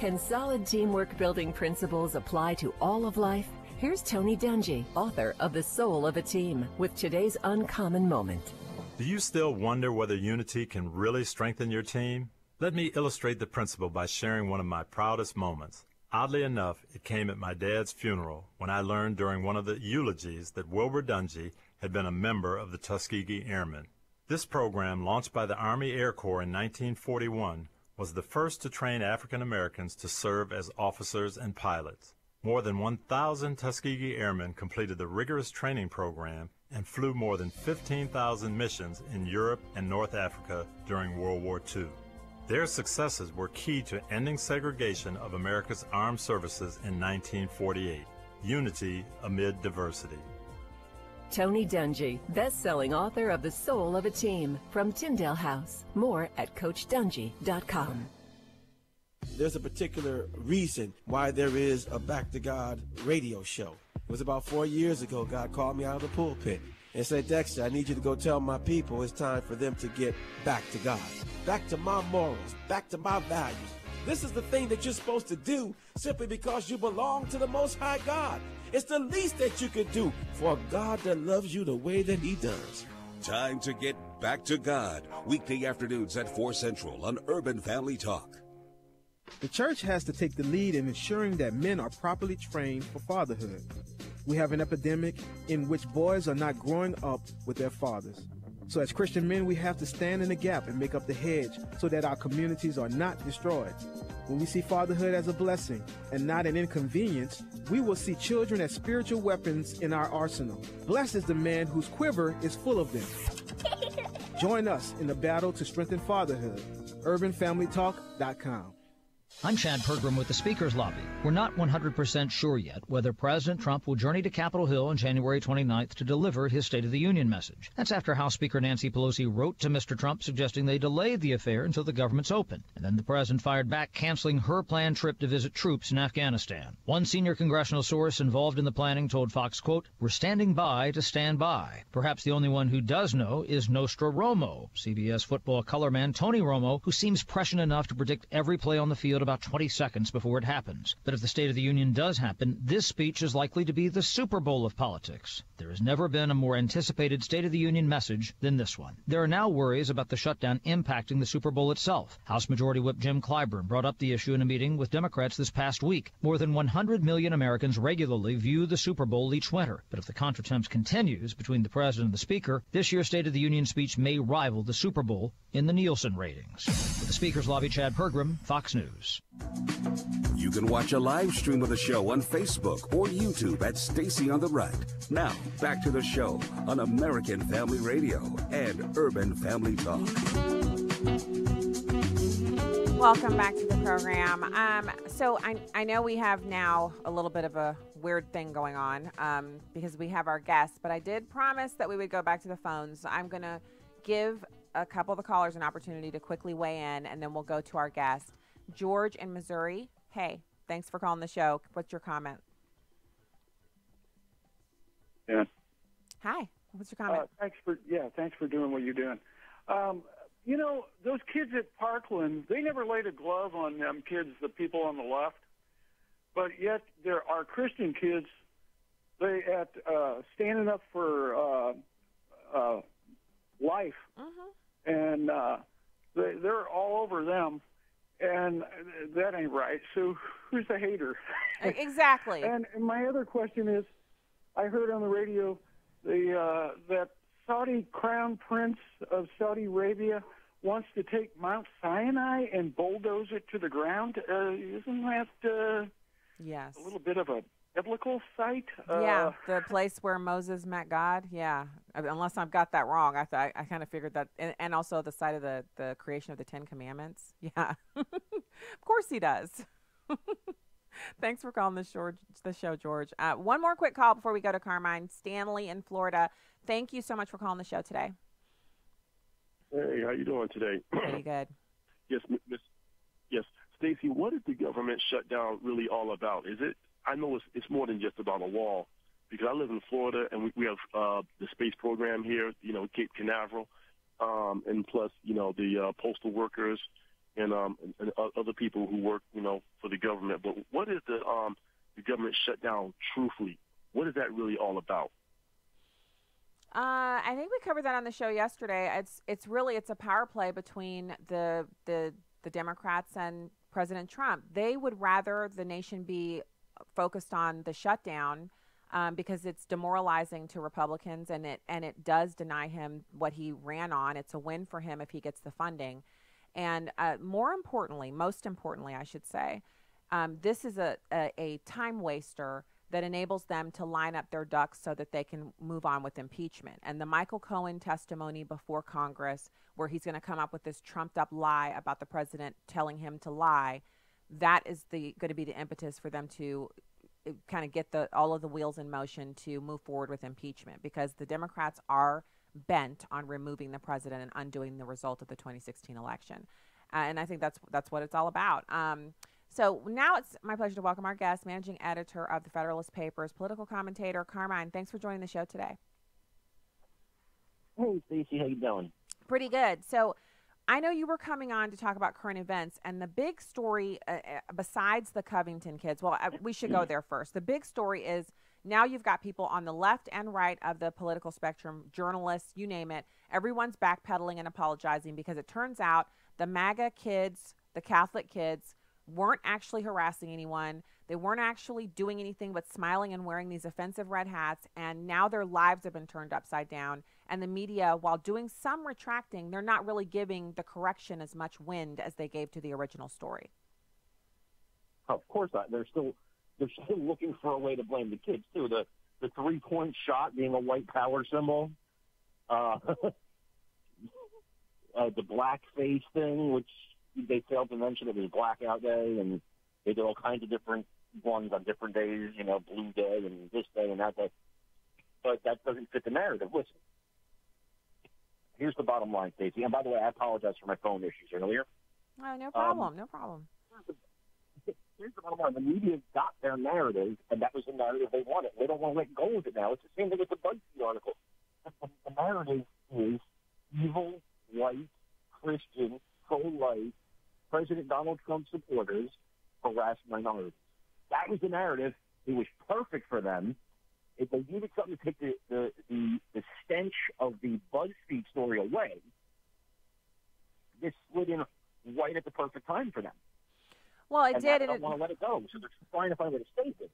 Can solid teamwork building principles apply to all of life? Here's Tony Dungy, author of The Soul of a Team, with today's uncommon moment.
Do you still wonder whether unity can really strengthen your team? Let me illustrate the principle by sharing one of my proudest moments. Oddly enough, it came at my dad's funeral when I learned during one of the eulogies that Wilbur Dungy had been a member of the Tuskegee Airmen. This program, launched by the Army Air Corps in 1941, was the first to train African Americans to serve as officers and pilots. More than 1,000 Tuskegee Airmen completed the rigorous training program and flew more than 15,000 missions in Europe and North Africa during World War II. Their successes were key to ending segregation of America's armed services in 1948. Unity amid diversity.
Tony Dungy, best-selling author of The Soul of a Team, from Tyndale House. More at CoachDungy.com.
There's a particular reason why there is a Back to God radio show. It was about 4 years ago, God called me out of the pulpit and said, Dexter, I need you to go tell my people it's time for them to get back to God, back to my morals, back to my values. This is the thing that you're supposed to do simply because you belong to the Most High God. It's the least that you could do for a God that loves you the way that he does.
Time to get back to God. Weekday afternoons at 4 Central on Urban Family Talk.
The church has to take the lead in ensuring that men are properly trained for fatherhood. We have an epidemic in which boys are not growing up with their fathers. So as Christian men, we have to stand in the gap and make up the hedge so that our communities are not destroyed. When we see fatherhood as a blessing and not an inconvenience, we will see children as spiritual weapons in our arsenal. Blessed is the man whose quiver is full of them. Join us in the battle to strengthen fatherhood. UrbanFamilyTalk.com.
I'm Chad Pergram with the Speaker's Lobby. We're not 100% sure yet whether President Trump will journey to Capitol Hill on January 29th to deliver his State of the Union message. That's after House Speaker Nancy Pelosi wrote to Mr. Trump suggesting they delay the affair until the government's open. And then the president fired back, canceling her planned trip to visit troops in Afghanistan. One senior congressional source involved in the planning told Fox, quote, "We're standing by to stand by." Perhaps the only one who does know is Nostra Romo, CBS football color man Tony Romo, who seems prescient enough to predict every play on the field about 20 seconds before it happens. But if the State of the Union does happen, this speech is likely to be the Super Bowl of politics. There has never been a more anticipated State of the Union message than this one. There are now worries about the shutdown impacting the Super Bowl itself. House Majority Whip Jim Clyburn brought up the issue in a meeting with Democrats this past week. More than 100 million Americans regularly view the Super Bowl each winter. But if the contretemps continues between the president and the speaker, this year's State of the Union speech may rival the Super Bowl in the Nielsen ratings. With the Speaker's Lobby, Chad Pergram, Fox News.
You can watch a live stream of the show on Facebook or YouTube at Stacey on the Right. Now, back to the show on American Family Radio and Urban Family Talk.
Welcome back to the program. So I know we have now a little bit of a weird thing going on because we have our guests, but I did promise that we would go back to the phones. I'm going to give a couple of the callers an opportunity to quickly weigh in, and then we'll go to our guest. George in Missouri. Hey, thanks for calling the show. What's your comment?
Yeah.
Hi. What's your comment?
Thanks for doing what you're doing. You know, those kids at Parkland, they never laid a glove on them kids, the people on the left. But yet there are Christian kids, they at standing up for life, and they're all over them. And that ain't right. So who's the hater?
Exactly.
And my other question is, I heard on the radio that Saudi Crown Prince of Saudi Arabia wants to take Mount Sinai and bulldoze it to the ground. Isn't that
yes,
a little bit of a biblical site?
Yeah, the place where Moses met God. Yeah, unless I've got that wrong. I kind of figured that, and also the site of the creation of the 10 Commandments. Yeah, of course he does. Thanks for calling the show, George. One more quick call before we go to Carmine. Stanley in Florida. Thank you so much for calling the show today.
Hey, how you doing today?
Pretty good.
Yes, yes, Stacey. What is the government shutdown really all about? Is it? I know it's more than just about a wall, because I live in Florida and we have the space program here, you know, Cape Canaveral, and plus, you know, the postal workers and other people who work, for the government. But what is the government shutdown truthfully? What is that really all about?
I think we covered that on the show yesterday. It's a power play between the Democrats and President Trump. They would rather the nation be focused on the shutdown because it's demoralizing to Republicans, and it does deny him what he ran on. It's a win for him if he gets the funding. And most importantly, I should say, this is a time waster that enables them to line up their ducks so that they can move on with impeachment. And the Michael Cohen testimony before Congress, where he's going to come up with this trumped up lie about the president telling him to lie, that is going to be the impetus for them to kind of get all of the wheels in motion to move forward with impeachment, because the Democrats are bent on removing the president and undoing the result of the 2016 election. And I think that's what it's all about. So now it's my pleasure to welcome our guest, managing editor of the Federalist Papers, political commentator Carmine. Thanks for joining the show today.
Hey, Stacey, how you doing?
Pretty good. So I know you were coming on to talk about current events, and the big story, besides the Covington kids, we should go there first. The big story is now you've got people on the left and right of the political spectrum, journalists, you name it. Everyone's backpedaling and apologizing because it turns out the MAGA kids, the Catholic kids, weren't actually harassing anyone. They weren't actually doing anything but smiling and wearing these offensive red hats, and now their lives have been turned upside down. And the media, while doing some retracting, they're not really giving the correction as much wind as they gave to the original story.
Of course not. They're still looking for a way to blame the kids too. The 3-point shot being a white power symbol, the blackface thing, which they failed to mention it was blackout day, and they did all kinds of different ones on different days, blue day and this day and that day. But that doesn't fit the narrative. Listen, here's the bottom line, Stacey. And by the way, I apologize for my phone issues earlier.
Oh, no problem. No problem.
Here's the bottom line. The media got their narrative, and that was the narrative they wanted. They don't want to let go of it now. It's the same thing with the BuzzFeed article. The narrative is evil, white, Christian, pro-life, President Donald Trump supporters harass minorities. That was the narrative. It was perfect for them. If they needed something to take the stench of the BuzzFeed story away, this slid in right at the perfect time for them.
Well, it did.
They don't want to let it go, so they're trying to find a way to save it.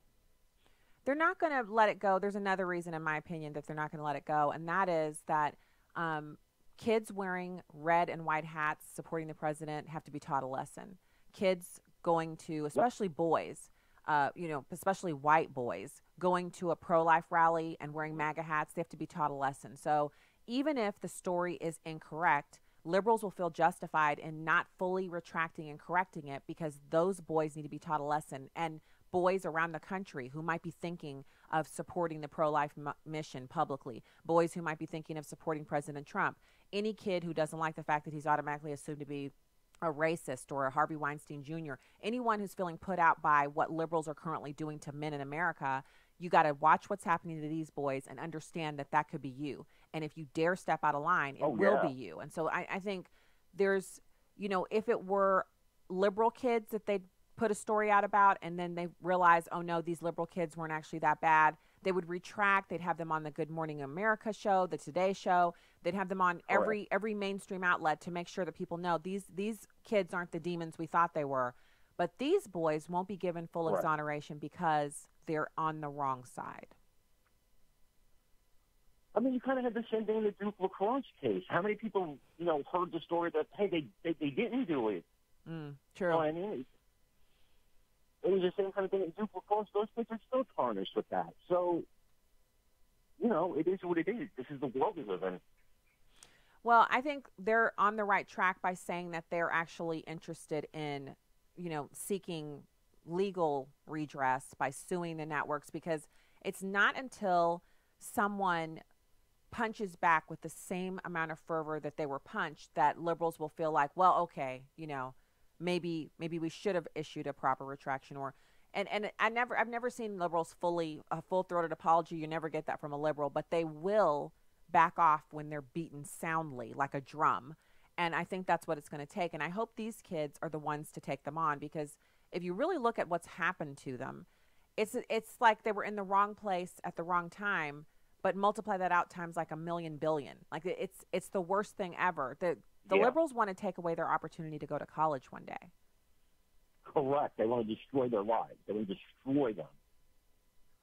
They're not going to let it go. There's another reason, in my opinion, that they're not going to let it go, and that is that kids wearing red and white hats supporting the president have to be taught a lesson. Kids going to, especially boys, especially white boys, going to a pro-life rally and wearing MAGA hats, they have to be taught a lesson. So even if the story is incorrect, liberals will feel justified in not fully retracting and correcting it because those boys need to be taught a lesson. And boys around the country who might be thinking of supporting the pro-life mission publicly, boys who might be thinking of supporting President Trump, any kid who doesn't like the fact that he's automatically assumed to be a racist or a Harvey Weinstein Jr., anyone who's feeling put out by what liberals are currently doing to men in America, you got to watch what's happening to these boys and understand that that could be you. And if you dare step out of line, it will be you. And so I think there's, if it were liberal kids that they'd put a story out about and then they realize, oh no, these liberal kids weren't actually that bad, they would retract. They'd have them on the Good Morning America show, the Today Show. They'd have them on every mainstream outlet to make sure that people know these kids aren't the demons we thought they were. But these boys won't be given full exoneration because they're on the wrong side.
I mean, you kind of had the same thing in the Duke lacrosse case. How many people, heard the story that, hey, they didn't do it?
True.
You know what I mean? It was the same kind of thing in Duke lacrosse. Those kids are still tarnished with that. So, it is what it is. This is the world we live in.
Well, I think they're on the right track by saying that they're actually interested in, seeking legal redress by suing the networks, because it's not until someone punches back with the same amount of fervor that they were punched that liberals will feel like, well, okay, maybe we should have issued a proper retraction. And I've never seen liberals a full-throated apology. You never get that from a liberal, but they will back off when they're beaten soundly like a drum. And I think that's what it's going to take. And I hope these kids are the ones to take them on, because if you really look at what's happened to them, it's like they were in the wrong place at the wrong time, but multiply that out times like a million billion. Like it's the worst thing ever. The liberals want to take away their opportunity to go to college one day.
Correct. They want to destroy their lives. They want to destroy them.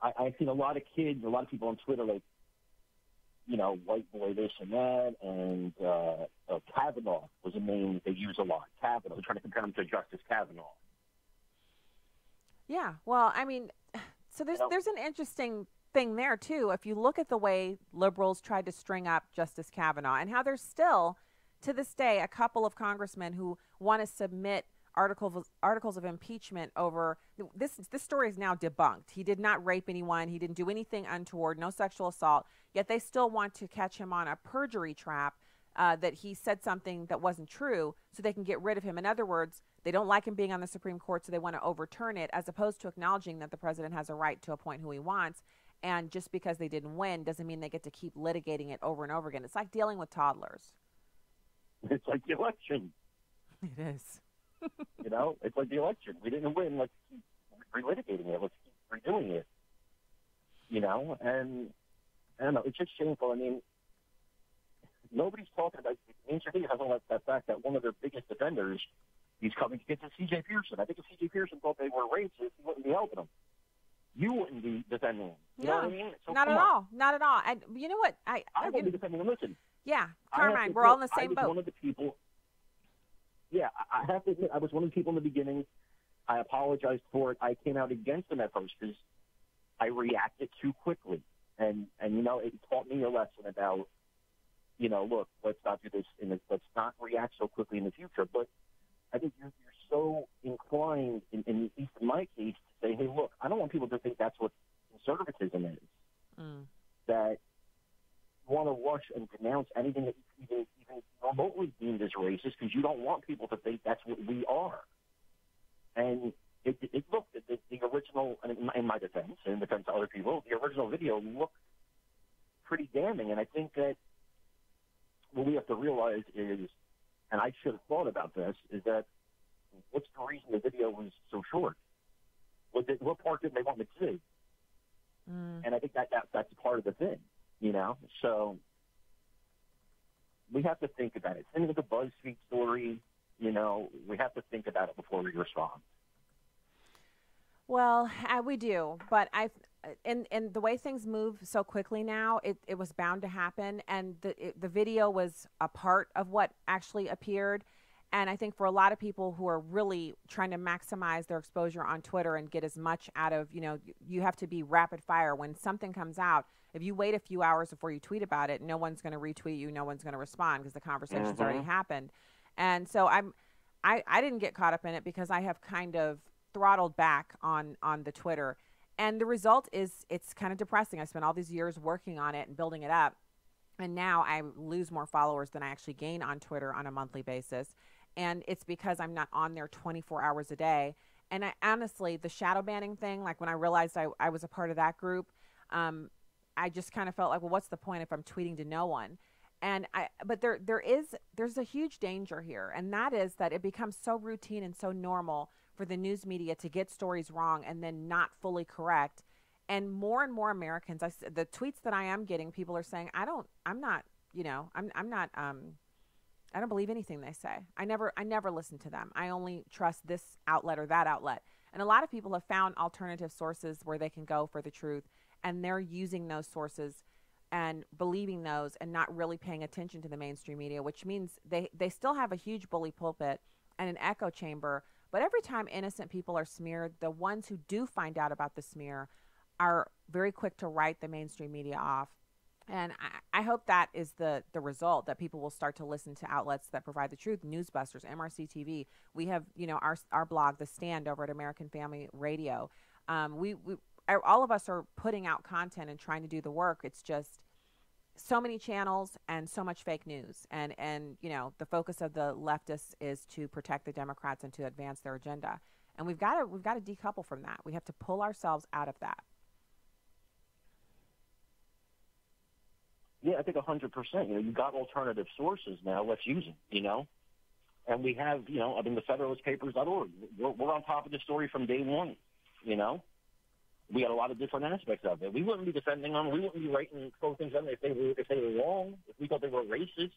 I've seen a lot of kids, a lot of people on Twitter, like, you know, white boy this and that, and Cavanaugh was a name that they use a lot. Cavanaugh. They're trying to compare him to Justice Cavanaugh.
Yeah, well, I mean, so there's an interesting thing there, too. If you look at the way liberals tried to string up Justice Kavanaugh and how there's still, to this day, a couple of congressmen who want to submit articles of impeachment over this story is now debunked. He did not rape anyone. He didn't do anything untoward, no sexual assault, yet they still want to catch him on a perjury trap that he said something that wasn't true so they can get rid of him. In other words, they don't like him being on the Supreme Court, so they want to overturn it, as opposed to acknowledging that the president has a right to appoint who he wants. And just because they didn't win doesn't mean they get to keep litigating it over and over again. It's like dealing with toddlers.
It's like the election.
It is.
You know, it's like the election. We didn't win. Let's keep relitigating it. Let's keep redoing it. You know, and I don't know. It's just shameful. I mean, nobody's talking about mainstream media hasn't let that fact that one of their biggest defenders, he's coming to get to C.J. Pearson. I think if C.J. Pearson thought they were racist, he wouldn't be helping them. You wouldn't be defending them. You know what I mean? So
not at all. Not at all. And you know what?
I wouldn't be defending them. Listen.
Yeah, Carmine, we're all in the same boat.
I was one of the people. Yeah, I have to admit, I was one of the people in the beginning. I apologized for it. I came out against them at first because I reacted too quickly. And you know, it taught me a lesson about, you know, look, let's not do this, and let's not react so quickly in the future. But I think you're so inclined, at least in my case, to say, hey, look, I don't want people to think that's what conservatism is. That you want to rush and denounce anything that you even remotely deemed as racist because you don't want people to think that's what we are. And it looked, the original, in my defense, and in defense of other people, the original video looked pretty damning. And I think that what we have to realize is, and I should have thought about this, is that what's the reason the video was so short? What part didn't they want me to see? And I think that's part of the thing, you know? So we have to think about it. Same with the BuzzFeed story, you know, we have to think about it before we respond.
Well, we do, but and the way things move so quickly now, it was bound to happen, and the video was a part of what actually appeared. And I think for a lot of people who are really trying to maximize their exposure on Twitter and get as much out of, you know, you have to be rapid fire. When something comes out, if you wait a few hours before you tweet about it, no one's going to retweet you, no one's going to respond because the conversation's already happened. And so I didn't get caught up in it because I have kind of throttled back on the Twitter. And the result is it's kind of depressing. I spent all these years working on it and building it up. And now I lose more followers than I actually gain on Twitter on a monthly basis. And it's because I'm not on there 24 hours a day. And I honestly, the shadow banning thing, like when I realized I was a part of that group, I just kind of felt like, well, what's the point if I'm tweeting to no one? And but there's a huge danger here. And that is that it becomes so routine and so normal for the news media to get stories wrong and then not fully correct. And more Americans, the tweets that I am getting, people are saying, I don't believe anything they say. I never listen to them. I only trust this outlet or that outlet. And a lot of people have found alternative sources where they can go for the truth, and they're using those sources and believing those and not really paying attention to the mainstream media, which means they still have a huge bully pulpit and an echo chamber. But every time innocent people are smeared, the ones who do find out about the smear are very quick to write the mainstream media off. And I hope that is the result, that people will start to listen to outlets that provide the truth. Newsbusters, MRC TV. We have, you know, our blog, The Stand, over at American Family Radio. We all of us are putting out content and trying to do the work. It's just so many channels and so much fake news. And you know, the focus of the leftists is to protect the Democrats and to advance their agenda. And we've got to decouple from that. We have to pull ourselves out of that.
Yeah, I think 100%. You got alternative sources now. Let's use them, And we have, the Federalistpapers.org. We're on top of the story from day one, We got a lot of different aspects of it. We wouldn't be defending them. We wouldn't be writing things on them if they were wrong, if we thought they were racist,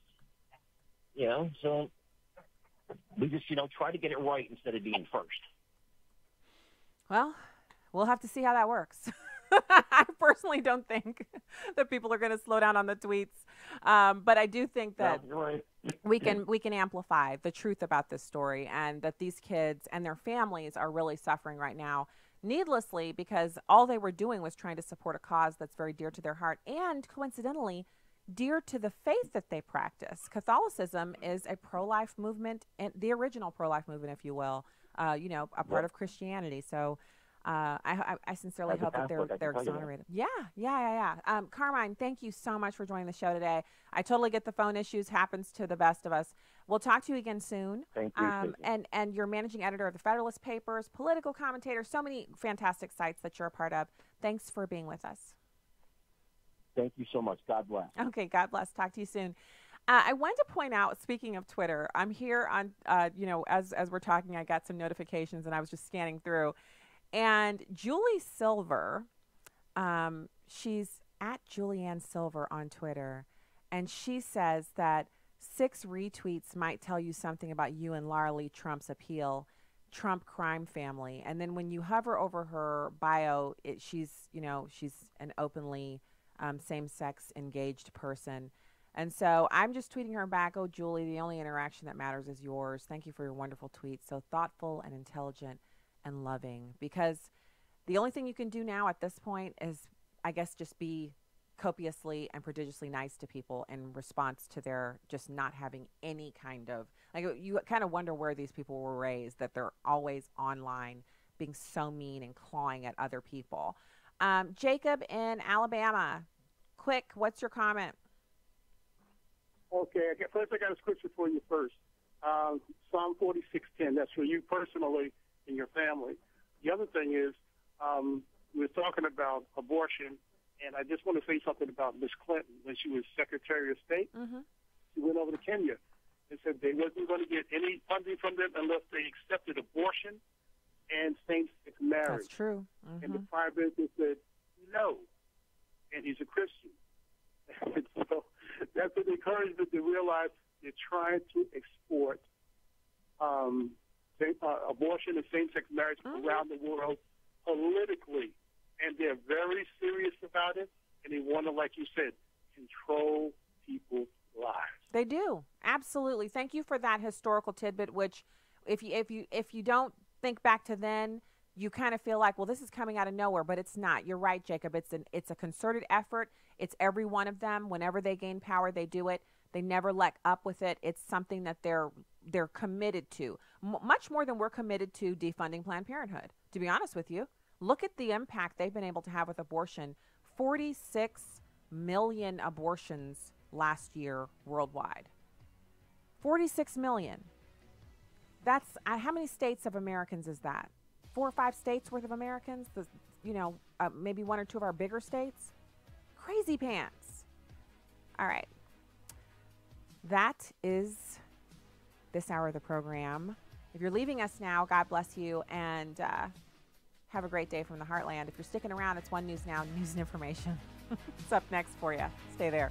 So we just, try to get it right instead of being first.
Well, we'll have to see how that works. I personally don't think that people are going to slow down on the tweets, but I do think that we can amplify the truth about this story, and that these kids and their families are really suffering right now needlessly, because all they were doing was trying to support a cause that's very dear to their heart and coincidentally dear to the faith that they practice. Catholicism is a pro-life movement, and the original pro-life movement, if you will, a part of Christianity. So I sincerely hope that they're exonerated. Yeah. Carmine, thank you so much for joining the show today. I totally get the phone issues. Happens to the best of us. We'll talk to you again soon.
Thank you.
And you're managing editor of the Federalist Papers, political commentator, so many fantastic sites that you're a part of. Thanks for being with us.
Thank you so much. God bless.
Okay, God bless. Talk to you soon. I wanted to point out, speaking of Twitter, I'm here on, as we're talking, I got some notifications and I was just scanning through. And Julie Silver, she's at Julianne Silver on Twitter, and she says that 6 retweets might tell you something about you and Lara Lee Trump's appeal, Trump crime family. And then when you hover over her bio, she's an openly same-sex engaged person. And so I'm just tweeting her back, oh, Julie, the only interaction that matters is yours. Thank you for your wonderful tweet. So thoughtful and intelligent and loving, because the only thing you can do now at this point is, I guess, just be copiously and prodigiously nice to people in response to their just not having any kind of, you kind of wonder where these people were raised, that they're always online being so mean and clawing at other people. Jacob in Alabama, quick, what's your comment?
Okay, first I got a scripture for you first. Psalm 46:10, that's for you personally and your family. The other thing is, we were talking about abortion, and I just want to say something about Miss Clinton. When she was Secretary of State, she went over to Kenya and said they wasn't going to get any funding from them unless they accepted abortion and same-sex marriage.
That's true.
And the Prime Minister said no, and he's a Christian. So that's an encouragement to realize they're trying to export abortion and same-sex marriage around the world politically, and they're very serious about it, and they want to, like you said, control people's lives.
They do, absolutely. Thank you for that historical tidbit. Which, if you don't think back to then, you kind of feel like, well, this is coming out of nowhere, but it's not. You're right, Jacob. It's a concerted effort. It's every one of them. Whenever they gain power, they do it. They never let up with it. It's something that they're committed to, much more than we're committed to defunding Planned Parenthood. To be honest with you, look at the impact they've been able to have with abortion. 46 million abortions last year worldwide. 46 million. That's how many states of Americans is that? 4 or 5 states worth of Americans? Maybe 1 or 2 of our bigger states? Crazy pants. All right. That is this hour of the program. If you're leaving us now, God bless you, and have a great day from the Heartland. If you're sticking around, it's One News Now, news and information. It's up next for you. Stay there.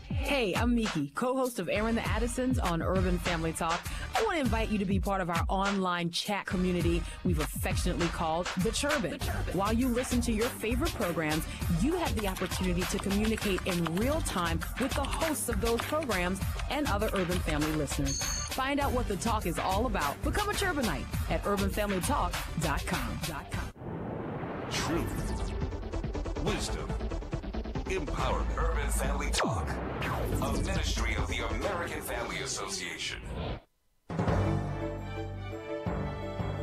Hey, I'm Miki, co-host of Aaron the Addisons on Urban Family Talk. I want to invite you to be part of our online chat community we've affectionately called The Churban. While you listen to your favorite programs, you have the opportunity to communicate in real time with the hosts of those programs and other Urban Family listeners. Find out what the talk is all about. Become a Churbanite at urbanfamilytalk.com.
Truth, wisdom, Empowered Urban Family Talk, a ministry of the American Family Association.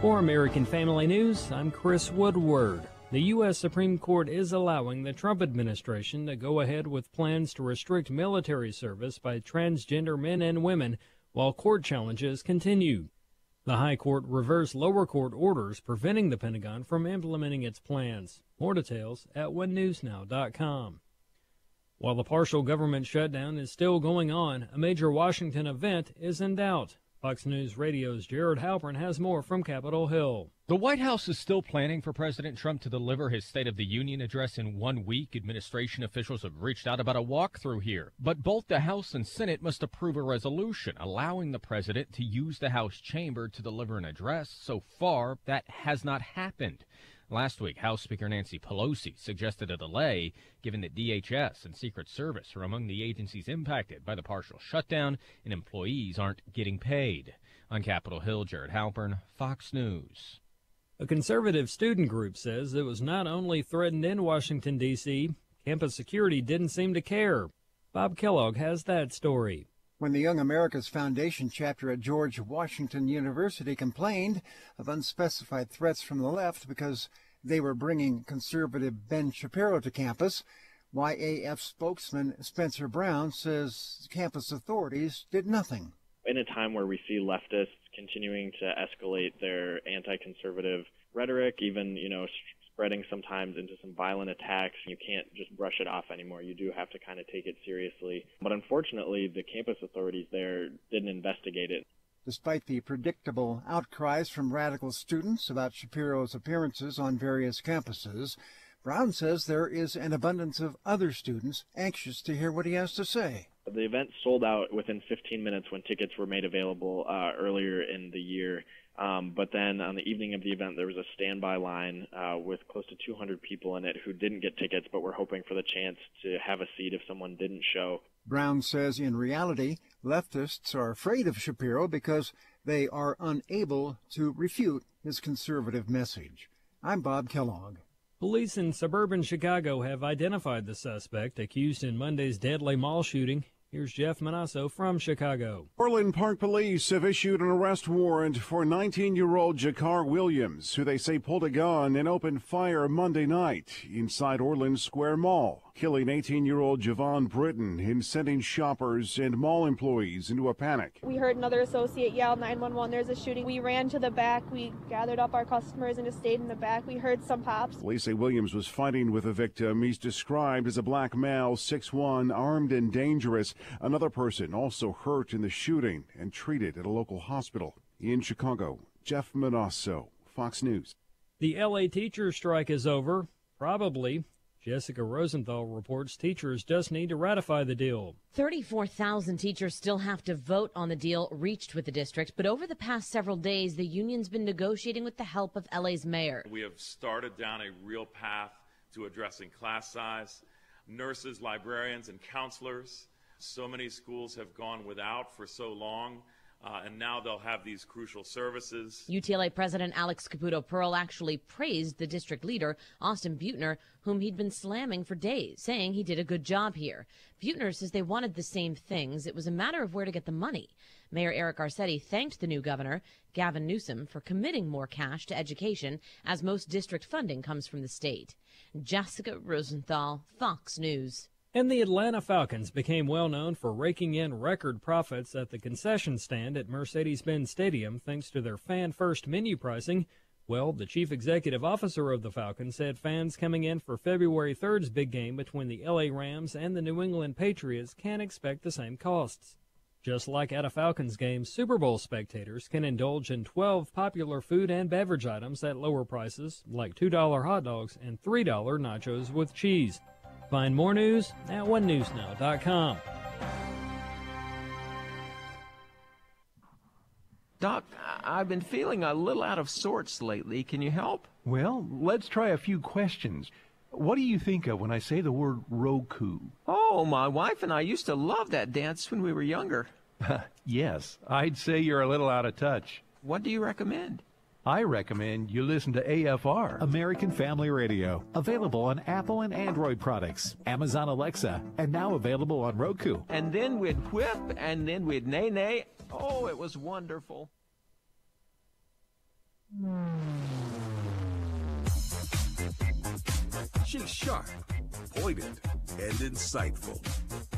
For American Family News, I'm Chris Woodward. The U.S. Supreme Court is allowing the Trump administration to go ahead with plans to restrict military service by transgender men and women while court challenges continue. The High Court reversed lower court orders preventing the Pentagon from implementing its plans. More details at onenewsnow.com. While the partial government shutdown is still going on, a major Washington event is in doubt. Fox News Radio's Jared Halpern has more from Capitol Hill.
The White House is still planning for President Trump to deliver his State of the Union address in 1 week. Administration officials have reached out about a walkthrough here, but both the House and Senate must approve a resolution allowing the president to use the House chamber to deliver an address. So far, that has not happened. Last week, House Speaker Nancy Pelosi suggested a delay, given that DHS and Secret Service are among the agencies impacted by the partial shutdown and employees aren't getting paid. On Capitol Hill, Jared Halpern, Fox News.
A conservative student group says it was not only threatened in Washington, D.C., campus security didn't seem to care. Bob Kellogg has that story.
When the Young America's Foundation chapter at George Washington University complained of unspecified threats from the left because they were bringing conservative Ben Shapiro to campus, YAF spokesman Spencer Brown says campus authorities did nothing.
In a time where we see leftists continuing to escalate their anti-conservative rhetoric, even, spreading sometimes into some violent attacks, you can't just brush it off anymore. You do have to kind of take it seriously. But unfortunately, the campus authorities there didn't investigate it.
Despite the predictable outcries from radical students about Shapiro's appearances on various campuses, Brown says there is an abundance of other students anxious to hear what he has to say.
The event sold out within 15 minutes when tickets were made available earlier in the year. But then on the evening of the event, there was a standby line with close to 200 people in it who didn't get tickets but were hoping for the chance to have a seat if someone didn't show.
Brown says in reality, leftists are afraid of Shapiro because they are unable to refute his conservative message. I'm Bob Kellogg.
Police in suburban Chicago have identified the suspect accused in Monday's deadly mall shooting. Here's Jeff Manasso from Chicago.
Orland Park police have issued an arrest warrant for 19-year-old Jakar Williams, who they say pulled a gun and opened fire Monday night inside Orland Square Mall, killing 18-year-old Javon Britton and sending shoppers and mall employees into a panic.
We heard another associate yell 911, there's a shooting. We ran to the back. We gathered up our customers and just stayed in the back. We heard some pops.
Police say Williams was fighting with a victim. He's described as a black male, 6'1", armed and dangerous. Another person also hurt in the shooting and treated at a local hospital. In Chicago, Jeff Manasso, Fox News.
The L.A. teacher strike is over. Probably. Jessica Rosenthal reports teachers just need to ratify the deal.
34,000 teachers still have to vote on the deal reached with the district, but over the past several days, the union's been negotiating with the help of L.A.'s mayor.
We have started down a real path to addressing class size, nurses, librarians, and counselors. So many schools have gone without for so long, and now they'll have these crucial services.
UTLA President Alex Caputo-Pearl actually praised the district leader, Austin Buettner, whom he'd been slamming for days, saying he did a good job here. Buettner says they wanted the same things. It was a matter of where to get the money. Mayor Eric Garcetti thanked the new governor, Gavin Newsom, for committing more cash to education, as most district funding comes from the state. Jessica Rosenthal, Fox News.
And the Atlanta Falcons became well known for raking in record profits at the concession stand at Mercedes-Benz Stadium thanks to their fan-first menu pricing. Well, the chief executive officer of the Falcons said fans coming in for February 3rd's big game between the LA Rams and the New England Patriots can expect the same costs. Just like at a Falcons game, Super Bowl spectators can indulge in 12 popular food and beverage items at lower prices, like $2 hot dogs and $3 nachos with cheese. Find more news at onenewsnow.com.
Doc, I've been feeling a little out of sorts lately. Can you help?
Well, let's try a few questions. What do you think of when I say the word Roku?
Oh, my wife and I used to love that dance when we were younger.
Yes, I'd say you're a little out of touch.
What do you recommend?
I recommend you listen to AFR.
American Family Radio. Available on Apple and Android products, Amazon Alexa, and now available on Roku.
And then we'd whip, and then we'd nay-nay. Oh, it was wonderful.
She's sharp, pointed, and insightful.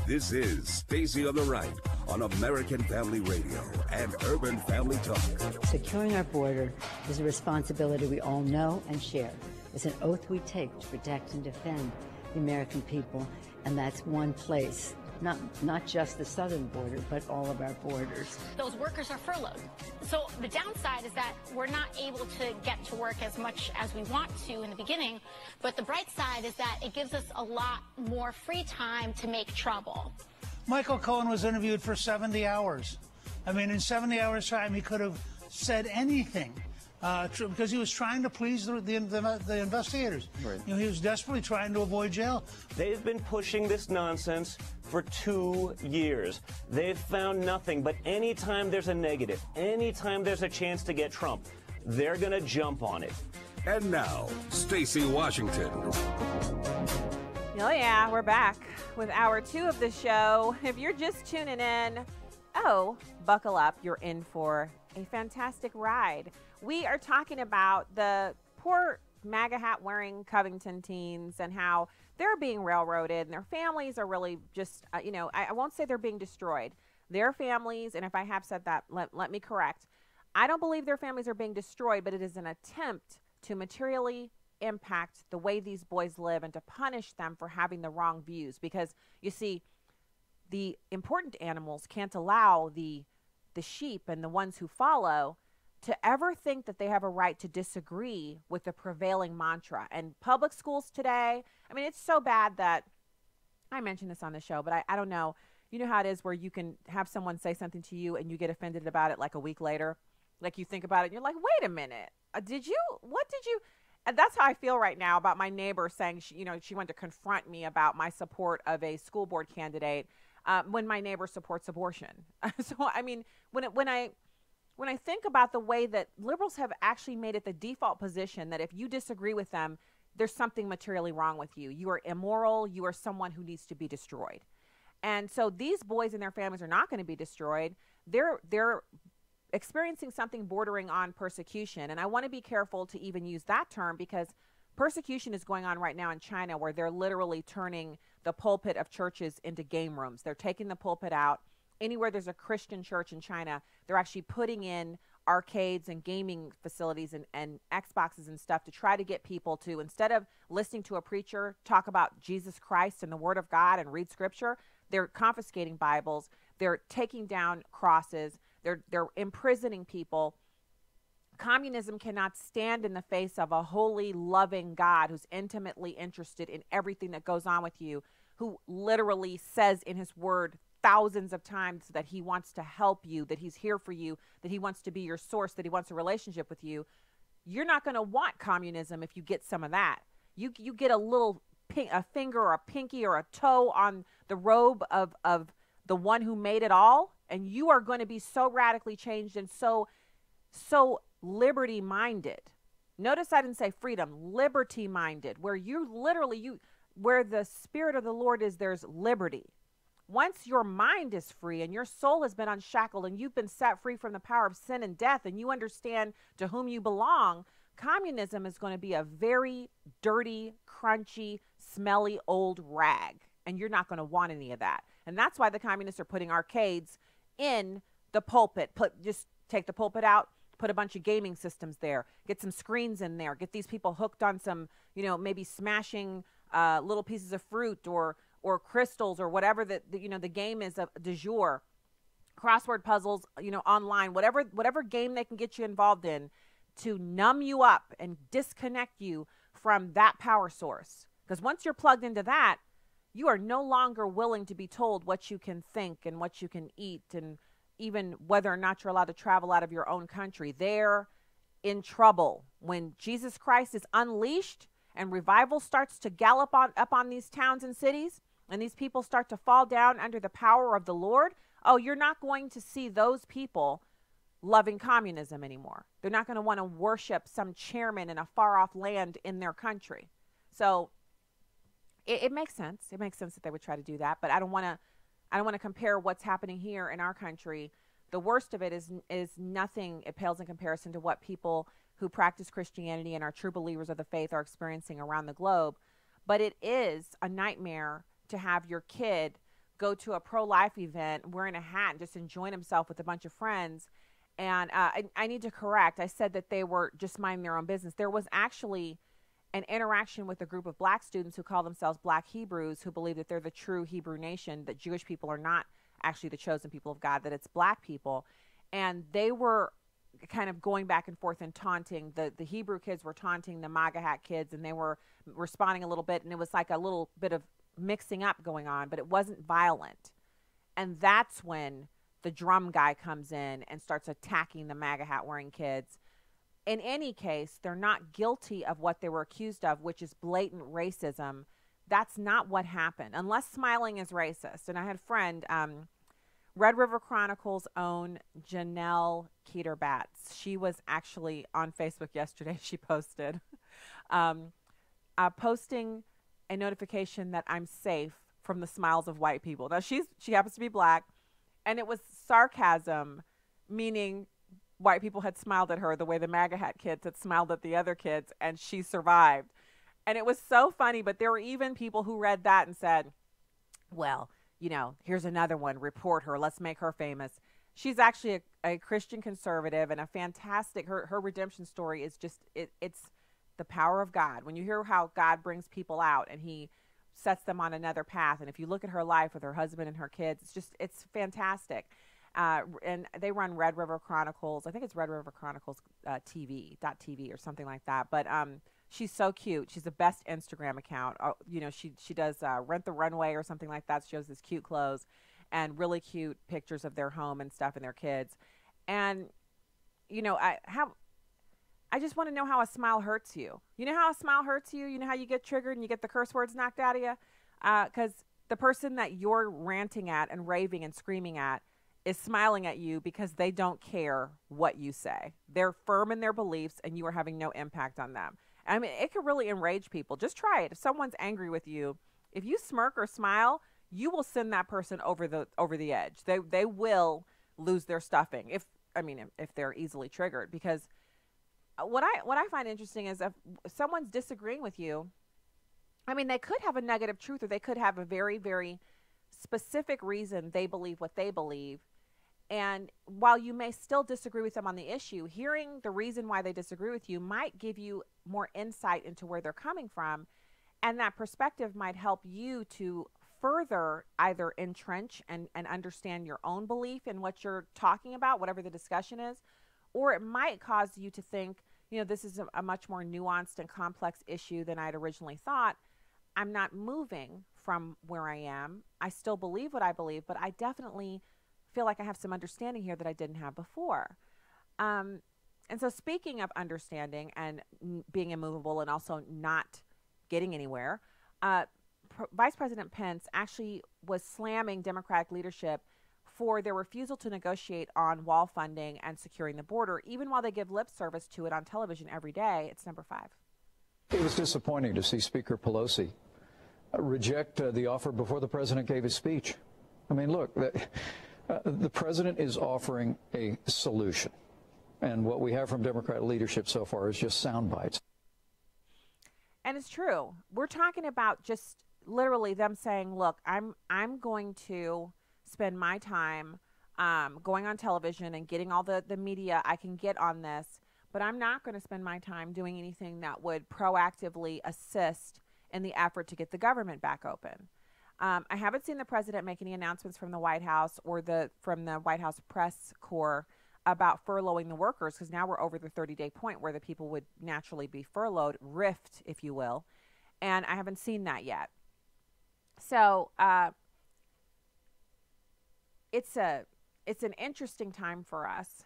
This is Stacey on the Right on American Family Radio and Urban Family Talk.
Securing our border is a responsibility we all know and share. It's an oath we take to protect and defend the American people, and that's one place. Not just the southern border, but all of our borders.
Those workers are furloughed. So the downside is that we're not able to get to work as much as we want to in the beginning. But the bright side is that it gives us a lot more free time to make trouble.
Michael Cohen was interviewed for 70 hours. I mean, in 70 hours' time, he could have said anything. Because he was trying to please the investigators. Right. You know, he was desperately trying to avoid jail.
They've been pushing this nonsense for 2 years. They've found nothing, but anytime there's a negative, anytime there's a chance to get Trump, they're going to jump on it.
And now, Stacey Washington.
Oh yeah, we're back with hour 2 of the show. If you're just tuning in, buckle up. You're in for a fantastic ride. We are talking about the poor MAGA hat wearing Covington teens and how they're being railroaded and their families are really just, I won't say they're being destroyed. Their families, and if I have said that, let me correct. I don't believe their families are being destroyed, but it is an attempt to materially impact the way these boys live and to punish them for having the wrong views. Because, you see, the important animals can't allow the sheep and the ones who follow to ever think that they have a right to disagree with the prevailing mantra. And public schools today, I mean, it's so bad that I mentioned this on the show, but I don't know. You know how it is where you can have someone say something to you and you get offended about it like a week later. Like you think about it and you're like, wait a minute, what did you? And that's how I feel right now about my neighbor saying, she went to confront me about my support of a school board candidate when my neighbor supports abortion. So, I mean, when I think about the way that liberals have actually made it the default position that if you disagree with them, there's something materially wrong with you. You are immoral. You are someone who needs to be destroyed. And so these boys and their families are not going to be destroyed. They're experiencing something bordering on persecution. And I want to be careful to even use that term because persecution is going on right now in China where they're literally turning the pulpit of churches into game rooms. They're taking the pulpit out. Anywhere there's a Christian church in China, they're actually putting in arcades and gaming facilities and Xboxes and stuff to try to get people to, instead of listening to a preacher talk about Jesus Christ and the Word of God and read Scripture, they're confiscating Bibles. They're taking down crosses. They're imprisoning people. Communism cannot stand in the face of a holy, loving God who's intimately interested in everything that goes on with you, who literally says in his word thousands of times that he wants to help you, that he's here for you, that he wants to be your source, that he wants a relationship with you. You're not going to want communism if you get some of that. You get a finger or a pinky or a toe on the robe of the one who made it all, and you are going to be so radically changed and so liberty-minded. Notice I didn't say freedom, liberty-minded, where where the Spirit of the Lord is, there's liberty. Once your mind is free and your soul has been unshackled and you've been set free from the power of sin and death and you understand to whom you belong, communism is going to be a very dirty, crunchy, smelly old rag. And you're not going to want any of that. And that's why the communists are putting arcades in the pulpit. Just take the pulpit out, put a bunch of gaming systems there, get some screens in there, get these people hooked on some, maybe smashing little pieces of fruit or crystals or whatever the game is du jour, crossword puzzles, online, whatever game they can get you involved in to numb you up and disconnect you from that power source. Because once you're plugged into that, you are no longer willing to be told what you can think and what you can eat and even whether or not you're allowed to travel out of your own country. They're in trouble. When Jesus Christ is unleashed and revival starts to gallop up on these towns and cities, and these people start to fall down under the power of the Lord, you're not going to see those people loving communism anymore. They're not going to want to worship some chairman in a far off land in their country. So it makes sense. It makes sense that they would try to do that, but I don't want to compare what's happening here in our country. The worst of it is nothing. It pales in comparison to what people who practice Christianity and are true believers of the faith are experiencing around the globe. But it is a nightmare to have your kid go to a pro-life event wearing a hat and just enjoying himself with a bunch of friends. And I need to correct. I said that they were just minding their own business. There was actually an interaction with a group of black students who call themselves Black Hebrews, who believe that they're the true Hebrew nation, that Jewish people are not actually the chosen people of God, that it's black people. And they were kind of going back and forth and taunting. The Hebrew kids were taunting the MAGA Hat kids, and they were responding a little bit, and it was like a little bit of mixing up going on, but it wasn't violent. And that's when the drum guy comes in and starts attacking the MAGA hat wearing kids. In any case, they're not guilty of what they were accused of, which is blatant racism. That's not what happened, unless smiling is racist. And I had a friend, Red River Chronicles' own Janelle Keeter-Batts. She was actually on Facebook yesterday. She posted posting a notification that I'm safe from the smiles of white people. Now, she happens to be black, and it was sarcasm, meaning white people had smiled at her the way the MAGA hat kids had smiled at the other kids, and she survived. And it was so funny, but there were even people who read that and said, well, you know, here's another one, report her, let's make her famous. She's actually a Christian conservative and a fantastic, her redemption story is just, it's the power of God. When you hear how God brings people out and he sets them on another path, and if you look at her life with her husband and her kids, it's fantastic. And they run Red River Chronicles. I think it's Red River Chronicles TV or something like that. But she's so cute. She's the best Instagram account. You know, she does Rent the Runway or something like that. She shows this cute clothes and really cute pictures of their home and stuff and their kids. And, you know, I just want to know how a smile hurts you. You know how a smile hurts you? You know how you get triggered and you get the curse words knocked out of you? Because the person that you're ranting at and raving and screaming at is smiling at you because they don't care what you say. They're firm in their beliefs and you are having no impact on them. I mean, it could really enrage people. Just try it. If someone's angry with you, if you smirk or smile, you will send that person over the edge. They will lose their stuffing if they're easily triggered. Because what I find interesting is if someone's disagreeing with you, I mean, they could have a negative truth, or they could have a very, very specific reason they believe what they believe. And while you may still disagree with them on the issue, hearing the reason why they disagree with you might give you more insight into where they're coming from. And that perspective might help you to further either entrench and understand your own belief in what you're talking about, whatever the discussion is, or it might cause you to think, you know, this is a much more nuanced and complex issue than I'd originally thought. I'm not moving from where I am. I still believe what I believe, but I definitely feel like I have some understanding here that I didn't have before. And so speaking of understanding and being immovable and also not getting anywhere, Vice President Pence actually was slamming Democratic leadership for their refusal to negotiate on wall funding and securing the border, even while they give lip service to it on television every day. It's number 5.
It was disappointing to see Speaker Pelosi reject the offer before the president gave his speech. I mean, look, the president is offering a solution, and what we have from Democrat leadership so far is just sound bites.
And it's true. We're talking about just literally them saying, look, I'm going to spend my time going on television and getting all the media I can get on this, but I'm not going to spend my time doing anything that would proactively assist in the effort to get the government back open. I haven't seen the president make any announcements from the White House or from the White House press corps about furloughing the workers, because now we're over the 30-day point where the people would naturally be furloughed, rift, if you will, and I haven't seen that yet. So it's an interesting time for us.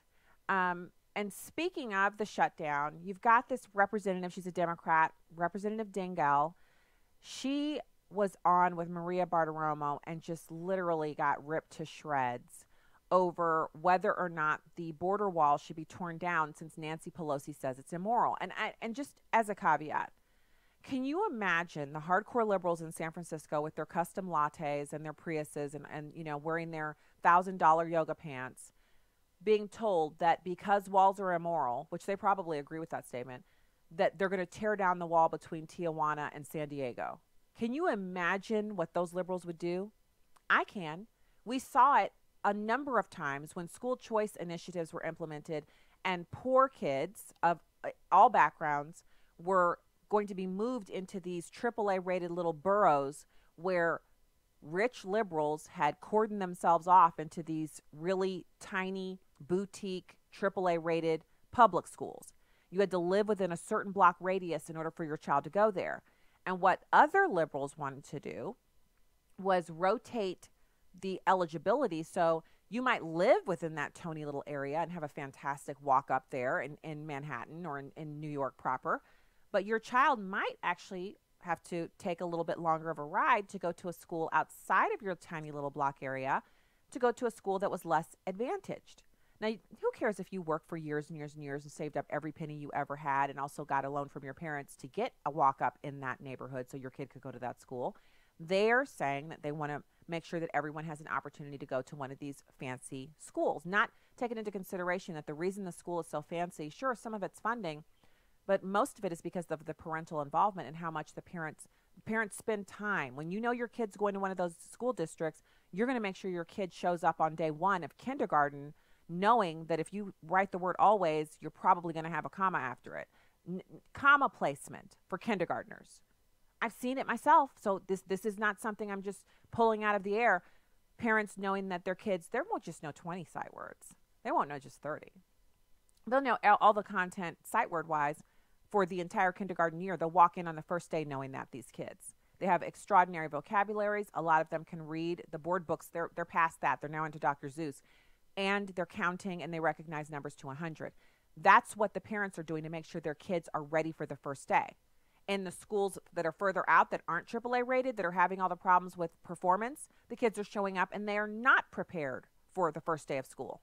And speaking of the shutdown, you've got this representative, she's a Democrat, Representative Dingell. She was on with Maria Bartiromo and just literally got ripped to shreds over whether or not the border wall should be torn down, since Nancy Pelosi says it's immoral. And just as a caveat, can you imagine the hardcore liberals in San Francisco with their custom lattes and their Priuses and you know, wearing their $1,000 yoga pants, being told that because walls are immoral, which they probably agree with that statement, that they're going to tear down the wall between Tijuana and San Diego? Can you imagine what those liberals would do? I can. We saw it a number of times when school choice initiatives were implemented and poor kids of all backgrounds were going to be moved into these AAA rated little boroughs where rich liberals had cordoned themselves off into these really tiny boutique AAA rated public schools. You had to live within a certain block radius in order for your child to go there. And what other liberals wanted to do was rotate the eligibility, so you might live within that tiny little area and have a fantastic walk up there in Manhattan or in New York proper, but your child might actually have to take a little bit longer of a ride to go to a school outside of your tiny little block area, to go to a school that was less advantaged. Now, who cares if you worked for years and years and years and saved up every penny you ever had and also got a loan from your parents to get a walk up in that neighborhood so your kid could go to that school? They're saying that they want to make sure that everyone has an opportunity to go to one of these fancy schools, not taking into consideration that the reason the school is so fancy, sure, some of it's funding, but most of it is because of the parental involvement and how much the parents spend time. When you know your kid's going to one of those school districts, you're going to make sure your kid shows up on day one of kindergarten knowing that if you write the word always, you're probably going to have a comma after it. Comma placement for kindergartners. I've seen it myself, so this is not something I'm just pulling out of the air. Parents knowing that their kids, they won't just know 20 sight words. They won't know just 30. They'll know all the content sight word-wise for the entire kindergarten year. They'll walk in on the first day knowing that, these kids. They have extraordinary vocabularies. A lot of them can read the board books. They're past that. They're now into Dr. Seuss. And they're counting and they recognize numbers to 100. That's what the parents are doing to make sure their kids are ready for the first day. In the schools that are further out that aren't AAA rated, that are having all the problems with performance, the kids are showing up and they are not prepared for the first day of school.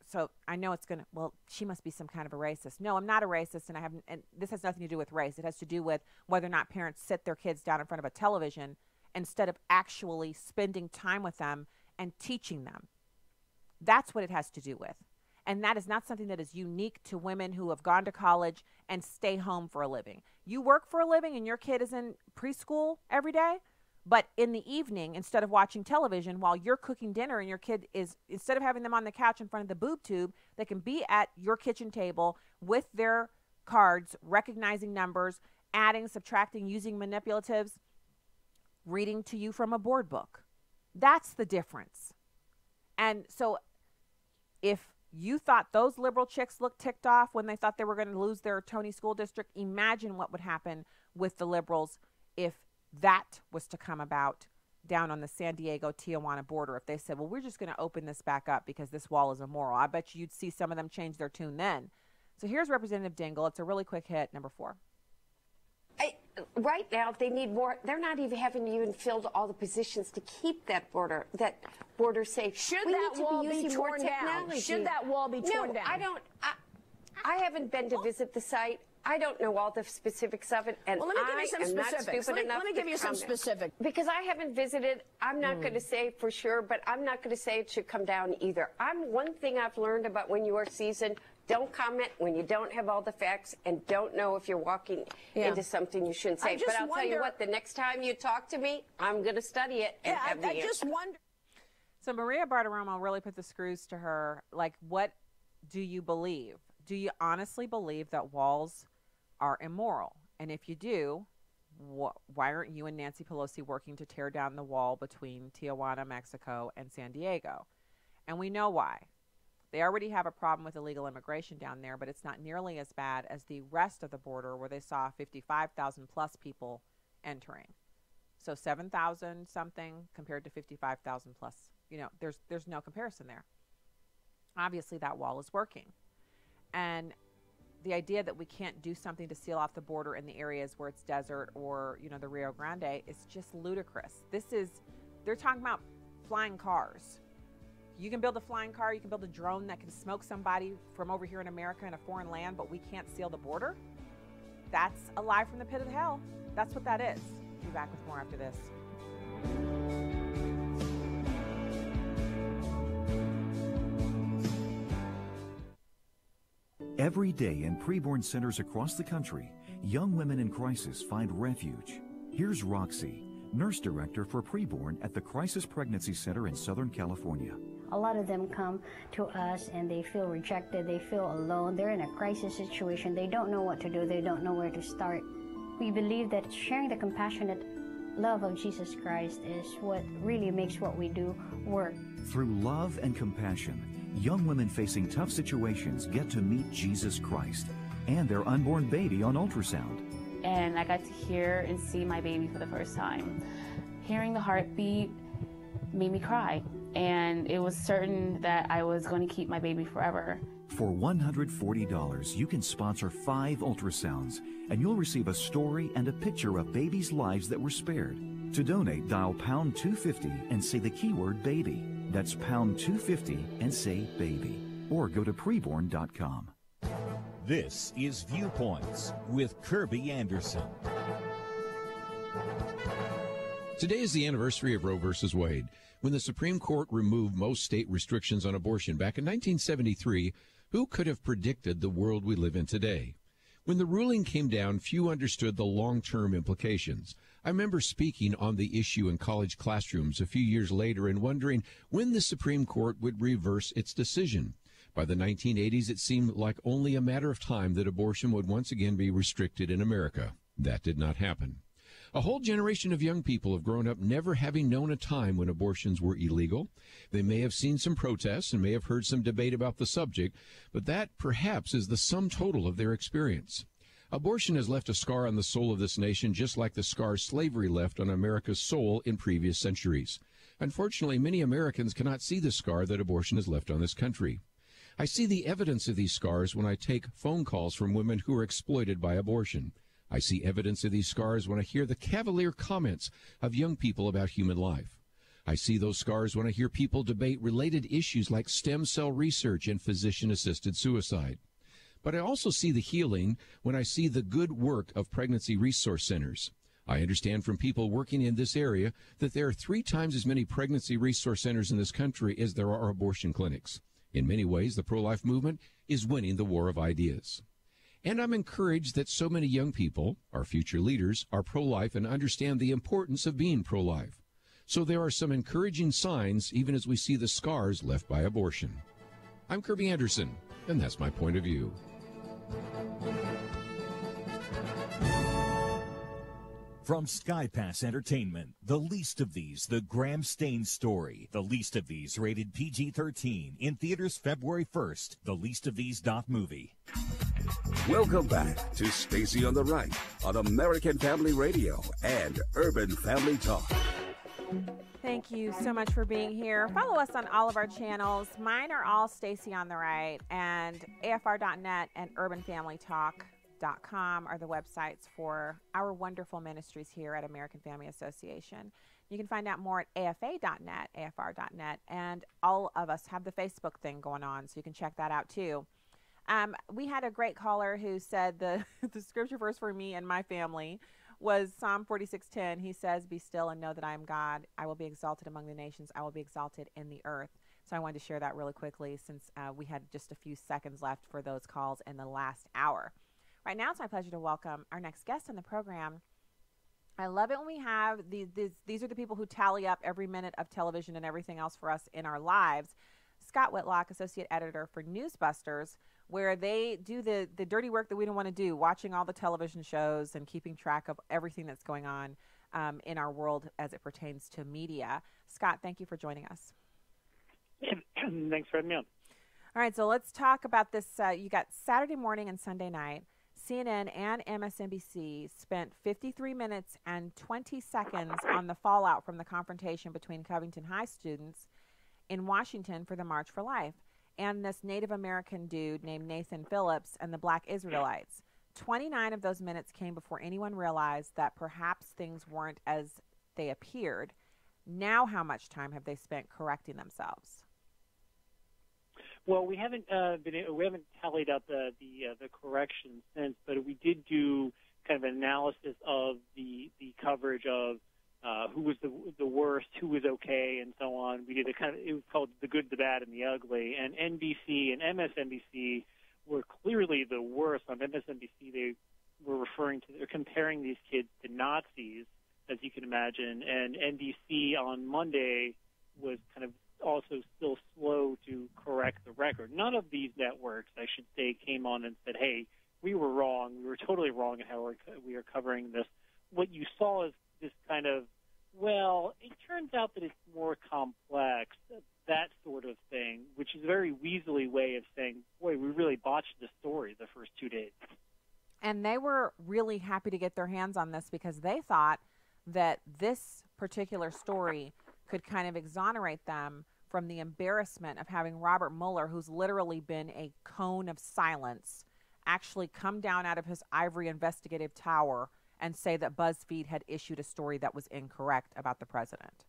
So I know it's going to, well, she must be some kind of a racist. No, I'm not a racist, and this has nothing to do with race. It has to do with whether or not parents sit their kids down in front of a television instead of actually spending time with them and teaching them. That's what it has to do with. And that is not something that is unique to women who have gone to college and stay home for a living. You work for a living and your kid is in preschool every day, but in the evening, instead of watching television while you're cooking dinner and your kid is, instead of having them on the couch in front of the boob tube, they can be at your kitchen table with their cards, recognizing numbers, adding, subtracting, using manipulatives, reading to you from a board book. That's the difference. And so if you thought those liberal chicks looked ticked off when they thought they were going to lose their Tony school district, imagine what would happen with the liberals if that was to come about down on the San Diego-Tijuana border. If they said, well, we're just going to open this back up because this wall is immoral, I bet you'd see some of them change their tune then. So here's Representative Dingell. It's a really quick hit, number 4.
Right now, they need more. They're not even filled all the positions to keep that border safe.
Should that wall be torn down? Should that wall be torn down?
No, I haven't been to visit the site. I don't know all the specifics of it, and
well, let me give you some specifics. Let me give you some specifics.
Because I haven't visited, I'm not going to say for sure, but I'm not going to say it should come down either. One thing I've learned about when you are seasoned, don't comment when you don't have all the facts and don't know if you're walking into something you shouldn't say. But I'll tell you what, the next time you talk to me, I'm going to study it and have the answer.
I just wonder.
So Maria Bartiromo really put the screws to her. Like, what do you believe? Do you honestly believe that walls are immoral? And if you do, why aren't you and Nancy Pelosi working to tear down the wall between Tijuana, Mexico, and San Diego? And we know why. They already have a problem with illegal immigration down there, but it's not nearly as bad as the rest of the border where they saw 55,000 plus people entering. So 7,000 something compared to 55,000 plus. You know, there's no comparison there. Obviously, that wall is working. And the idea that we can't do something to seal off the border in the areas where it's desert or, you know, the Rio Grande is just ludicrous. They're talking about flying cars. You can build a flying car, you can build a drone that can smoke somebody from over here in America in a foreign land, but we can't seal the border? That's a lie from the pit of hell. That's what that is. Be back with more after this.
Every day in preborn centers across the country, young women in crisis find refuge. Here's Roxy, nurse director for preborn at the Crisis Pregnancy Center in Southern California.
A lot of them come to us and they feel rejected, they feel alone, they're in a crisis situation, they don't know what to do, they don't know where to start. We believe that sharing the compassionate love of Jesus Christ is what really makes what we do work.
Through love and compassion, young women facing tough situations get to meet Jesus Christ and their unborn baby on ultrasound.
And I got to hear and see my baby for the first time. Hearing the heartbeat made me cry, and it was certain that I was going to keep my baby forever.
For $140, you can sponsor 5 ultrasounds, and you'll receive a story and a picture of babies' lives that were spared. To donate, dial pound 250 and say the keyword baby. That's pound 250 and say baby. Or go to preborn.com.
This is Viewpoints with Kirby Anderson.
Today is the anniversary of Roe v. Wade. When the Supreme Court removed most state restrictions on abortion back in 1973, who could have predicted the world we live in today? When the ruling came down, few understood the long-term implications. I remember speaking on the issue in college classrooms a few years later and wondering when the Supreme Court would reverse its decision. By the 1980s, it seemed like only a matter of time that abortion would once again be restricted in America. That did not happen. A whole generation of young people have grown up never having known a time when abortions were illegal. They may have seen some protests and may have heard some debate about the subject, but that perhaps is the sum total of their experience. Abortion has left a scar on the soul of this nation, just like the scar slavery left on America's soul in previous centuries. Unfortunately, many Americans cannot see the scar that abortion has left on this country. I see the evidence of these scars when I take phone calls from women who are exploited by abortion. I see evidence of these scars when I hear the cavalier comments of young people about human life. I see those scars when I hear people debate related issues like stem cell research and physician-assisted suicide. But I also see the healing when I see the good work of pregnancy resource centers. I understand from people working in this area that there are 3 times as many pregnancy resource centers in this country as there are abortion clinics. In many ways, the pro-life movement is winning the war of ideas. And I'm encouraged that so many young people, our future leaders, are pro-life and understand the importance of being pro-life. So there are some encouraging signs even as we see the scars left by abortion. I'm Kirby Anderson, and that's my point of view.
From Sky Pass Entertainment, The Least of These, The Graham Stain Story. The Least of These, rated PG-13, in theaters February 1st. TheLeastOfThese.movie.
Welcome back to Stacey on the Right on American Family Radio and Urban Family Talk.
Thank you so much for being here. Follow us on all of our channels. Mine are all Stacey on the Right, and AFR.net and UrbanFamilyTalk.com are the websites for our wonderful ministries here at American Family Association. You can find out more at AFA.net, AFR.net, and all of us have the Facebook thing going on, so you can check that out too. We had a great caller who said the scripture verse for me and my family was Psalm 46:10. He says, "Be still and know that I am God. I will be exalted among the nations. I will be exalted in the earth." So I wanted to share that really quickly since we had just a few seconds left for those calls in the last hour. Right now, it's my pleasure to welcome our next guest on the program. I love it when we have these are the people who tally up every minute of television and everything else for us in our lives. Scott Whitlock, Associate Editor for Newsbusters, where they do the dirty work that we don't want to do, watching all the television shows and keeping track of everything that's going on in our world as it pertains to media. Scott, thank you for joining us.
Thanks for having me on.
All right, so let's talk about this. You got Saturday morning and Sunday night. CNN and MSNBC spent 53 minutes and 20 seconds on the fallout from the confrontation between Covington High students in Washington for the March for Life and this Native American dude named Nathan Phillips and the Black Israelites. 29 of those minutes came before anyone realized that perhaps things weren't as they appeared. Now how much time have they spent correcting themselves?
Well, we haven't tallied up the corrections since, but we did do kind of an analysis of the coverage of who was the worst, who was okay, and so on. We did it was called the good, the bad, and the ugly. And NBC and MSNBC were clearly the worst. On MSNBC, they were they're comparing these kids to Nazis, as you can imagine. And NBC on Monday was kind of also still slow to correct the record. None of these networks, I should say, came on and said, hey, we were wrong. We were totally wrong in how we are covering this. What you saw is this kind of, well, it turns out that it's more complex, that sort of thing, which is a very weaselly way of saying, boy, we really botched the story the first 2 days.
And they were really happy to get their hands on this because they thought that this particular story could kind of exonerate them from the embarrassment of having Robert Mueller, who's literally been a cone of silence, actually come down out of his ivory investigative tower and say that BuzzFeed had issued a story that was incorrect about the president.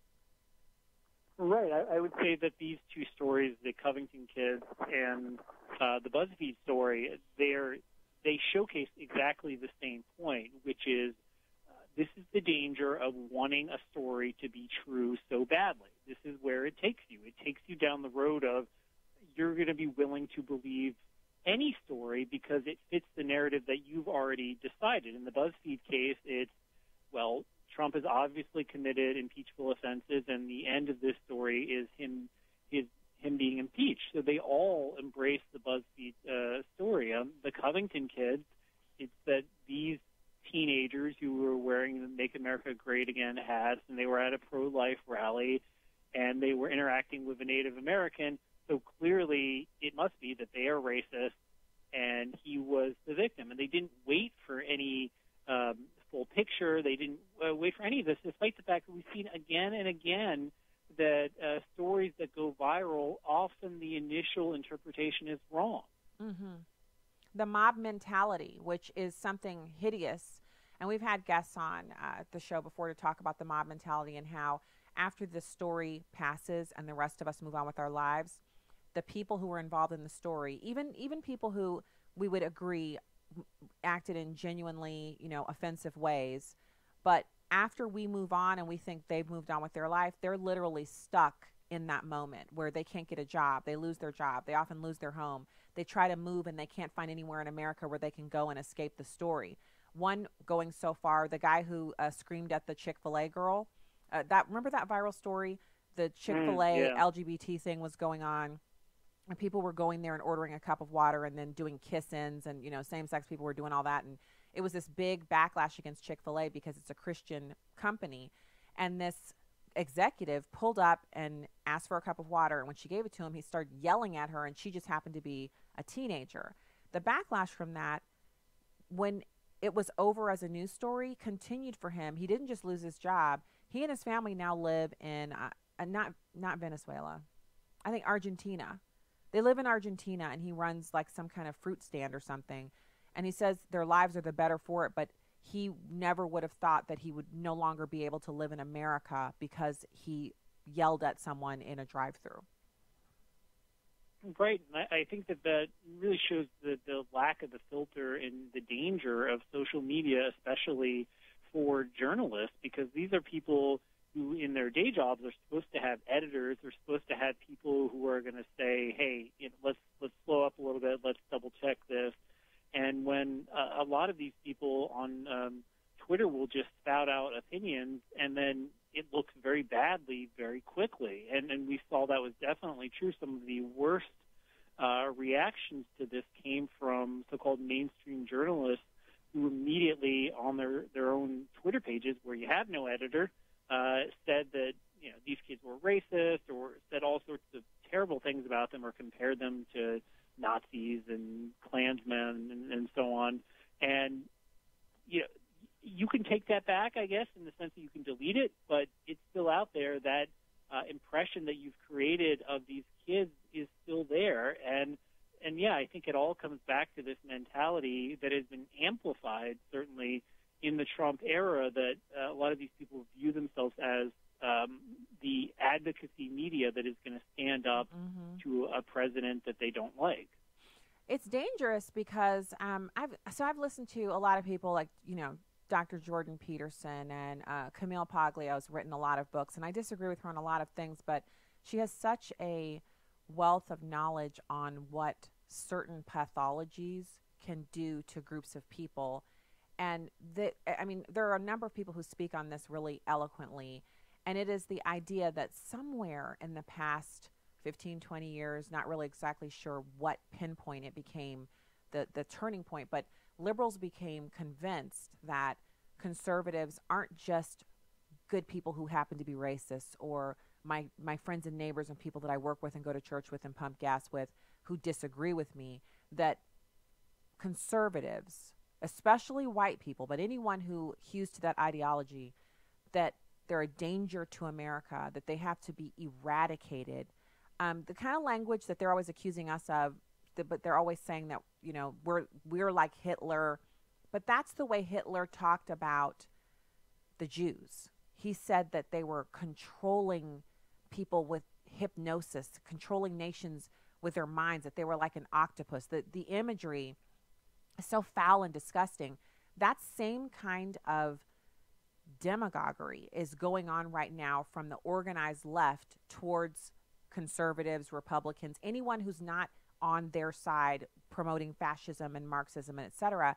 Right. I would say that these two stories, the Covington kids and the BuzzFeed story, they showcase exactly the same point, which is this is the danger of wanting a story to be true so badly. This is where it takes you. It takes you down the road of you're going to be willing to believe any story because it fits the narrative that you've already decided. In the BuzzFeed case, it's, well, Trump has obviously committed impeachable offenses, and the end of this story is him being impeached. So they all embrace the BuzzFeed story. The Covington kids, it's that these teenagers who were wearing the Make America Great Again hats, and they were at a pro-life rally, and they were interacting with a Native American. So clearly it must be that they are racist, and he was the victim. And they didn't wait for any full picture. They didn't wait for any of this, despite the fact that we've seen again and again that stories that go viral, often the initial interpretation is wrong.
Mm-hmm. The mob mentality, which is something hideous. And we've had guests on the show before to talk about the mob mentality and how after this story passes and the rest of us move on with our lives, the people who were involved in the story, even people who we would agree acted in genuinely, offensive ways, but after we move on and we think they've moved on with their life, they're literally stuck in that moment where they can't get a job. They lose their job. They often lose their home. They try to move and they can't find anywhere in America where they can go and escape the story. One going so far, the guy who screamed at the Chick-fil-A girl, remember that viral story? The Chick-fil-A LGBT thing was going on. And people were going there and ordering a cup of water and then doing kiss-ins and, same-sex people were doing all that. And it was this big backlash against Chick-fil-A because it's a Christian company. And this executive pulled up and asked for a cup of water. And when she gave it to him, he started yelling at her, and she just happened to be a teenager. The backlash from that, when it was over as a news story, continued for him. He didn't just lose his job. He and his family now live in, not Venezuela, I think Argentina. They live in Argentina, and he runs like some kind of fruit stand or something. And he says their lives are the better for it, but he never would have thought that he would no longer be able to live in America because he yelled at someone in a drive-thru.
Right. I think that really shows the lack of the filter and the danger of social media, especially for journalists, because these are people who in their day jobs are supposed to have editors. They're supposed to have people who are going to say, hey, let's slow up a little bit. Let's double-check this. And when a lot of these people on Twitter will just spout out opinions, and then it looks very badly very quickly. And we saw that was definitely true. Some of the worst reactions to this came from so-called mainstream journalists who immediately on their own Twitter pages, where you have no editor, said that these kids were racist or said all sorts of terrible things about them or compared them to Nazis and Klansmen and so on. And you can take that back, I guess, in the sense that you can delete it, but it's still out there. That impression that you've created of these kids is still there. And yeah, I think it all comes back to this mentality that has been amplified, certainly, in the Trump era, that a lot of these people view themselves as the advocacy media that is going to stand up to a president that they don't like.
It's dangerous because I've listened to a lot of people like, Dr. Jordan Peterson and Camille Paglio has written a lot of books, and I disagree with her on a lot of things, but she has such a wealth of knowledge on what certain pathologies can do to groups of people. And there are a number of people who speak on this really eloquently, and it is the idea that somewhere in the past 15, 20 years, not really exactly sure what pinpoint it became the turning point, but liberals became convinced that conservatives aren't just good people who happen to be racist, or my friends and neighbors and people that I work with and go to church with and pump gas with who disagree with me, that conservatives, especially white people, but anyone who hews to that ideology, that they're a danger to America, that they have to be eradicated. The kind of language that they're always accusing us of, but they're always saying that, we're like Hitler. But that's the way Hitler talked about the Jews. He said that they were controlling people with hypnosis, controlling nations with their minds, that they were like an octopus. The imagery is so foul and disgusting. That same kind of demagoguery is going on right now from the organized left towards conservatives, Republicans, anyone who's not on their side promoting fascism and Marxism and et cetera.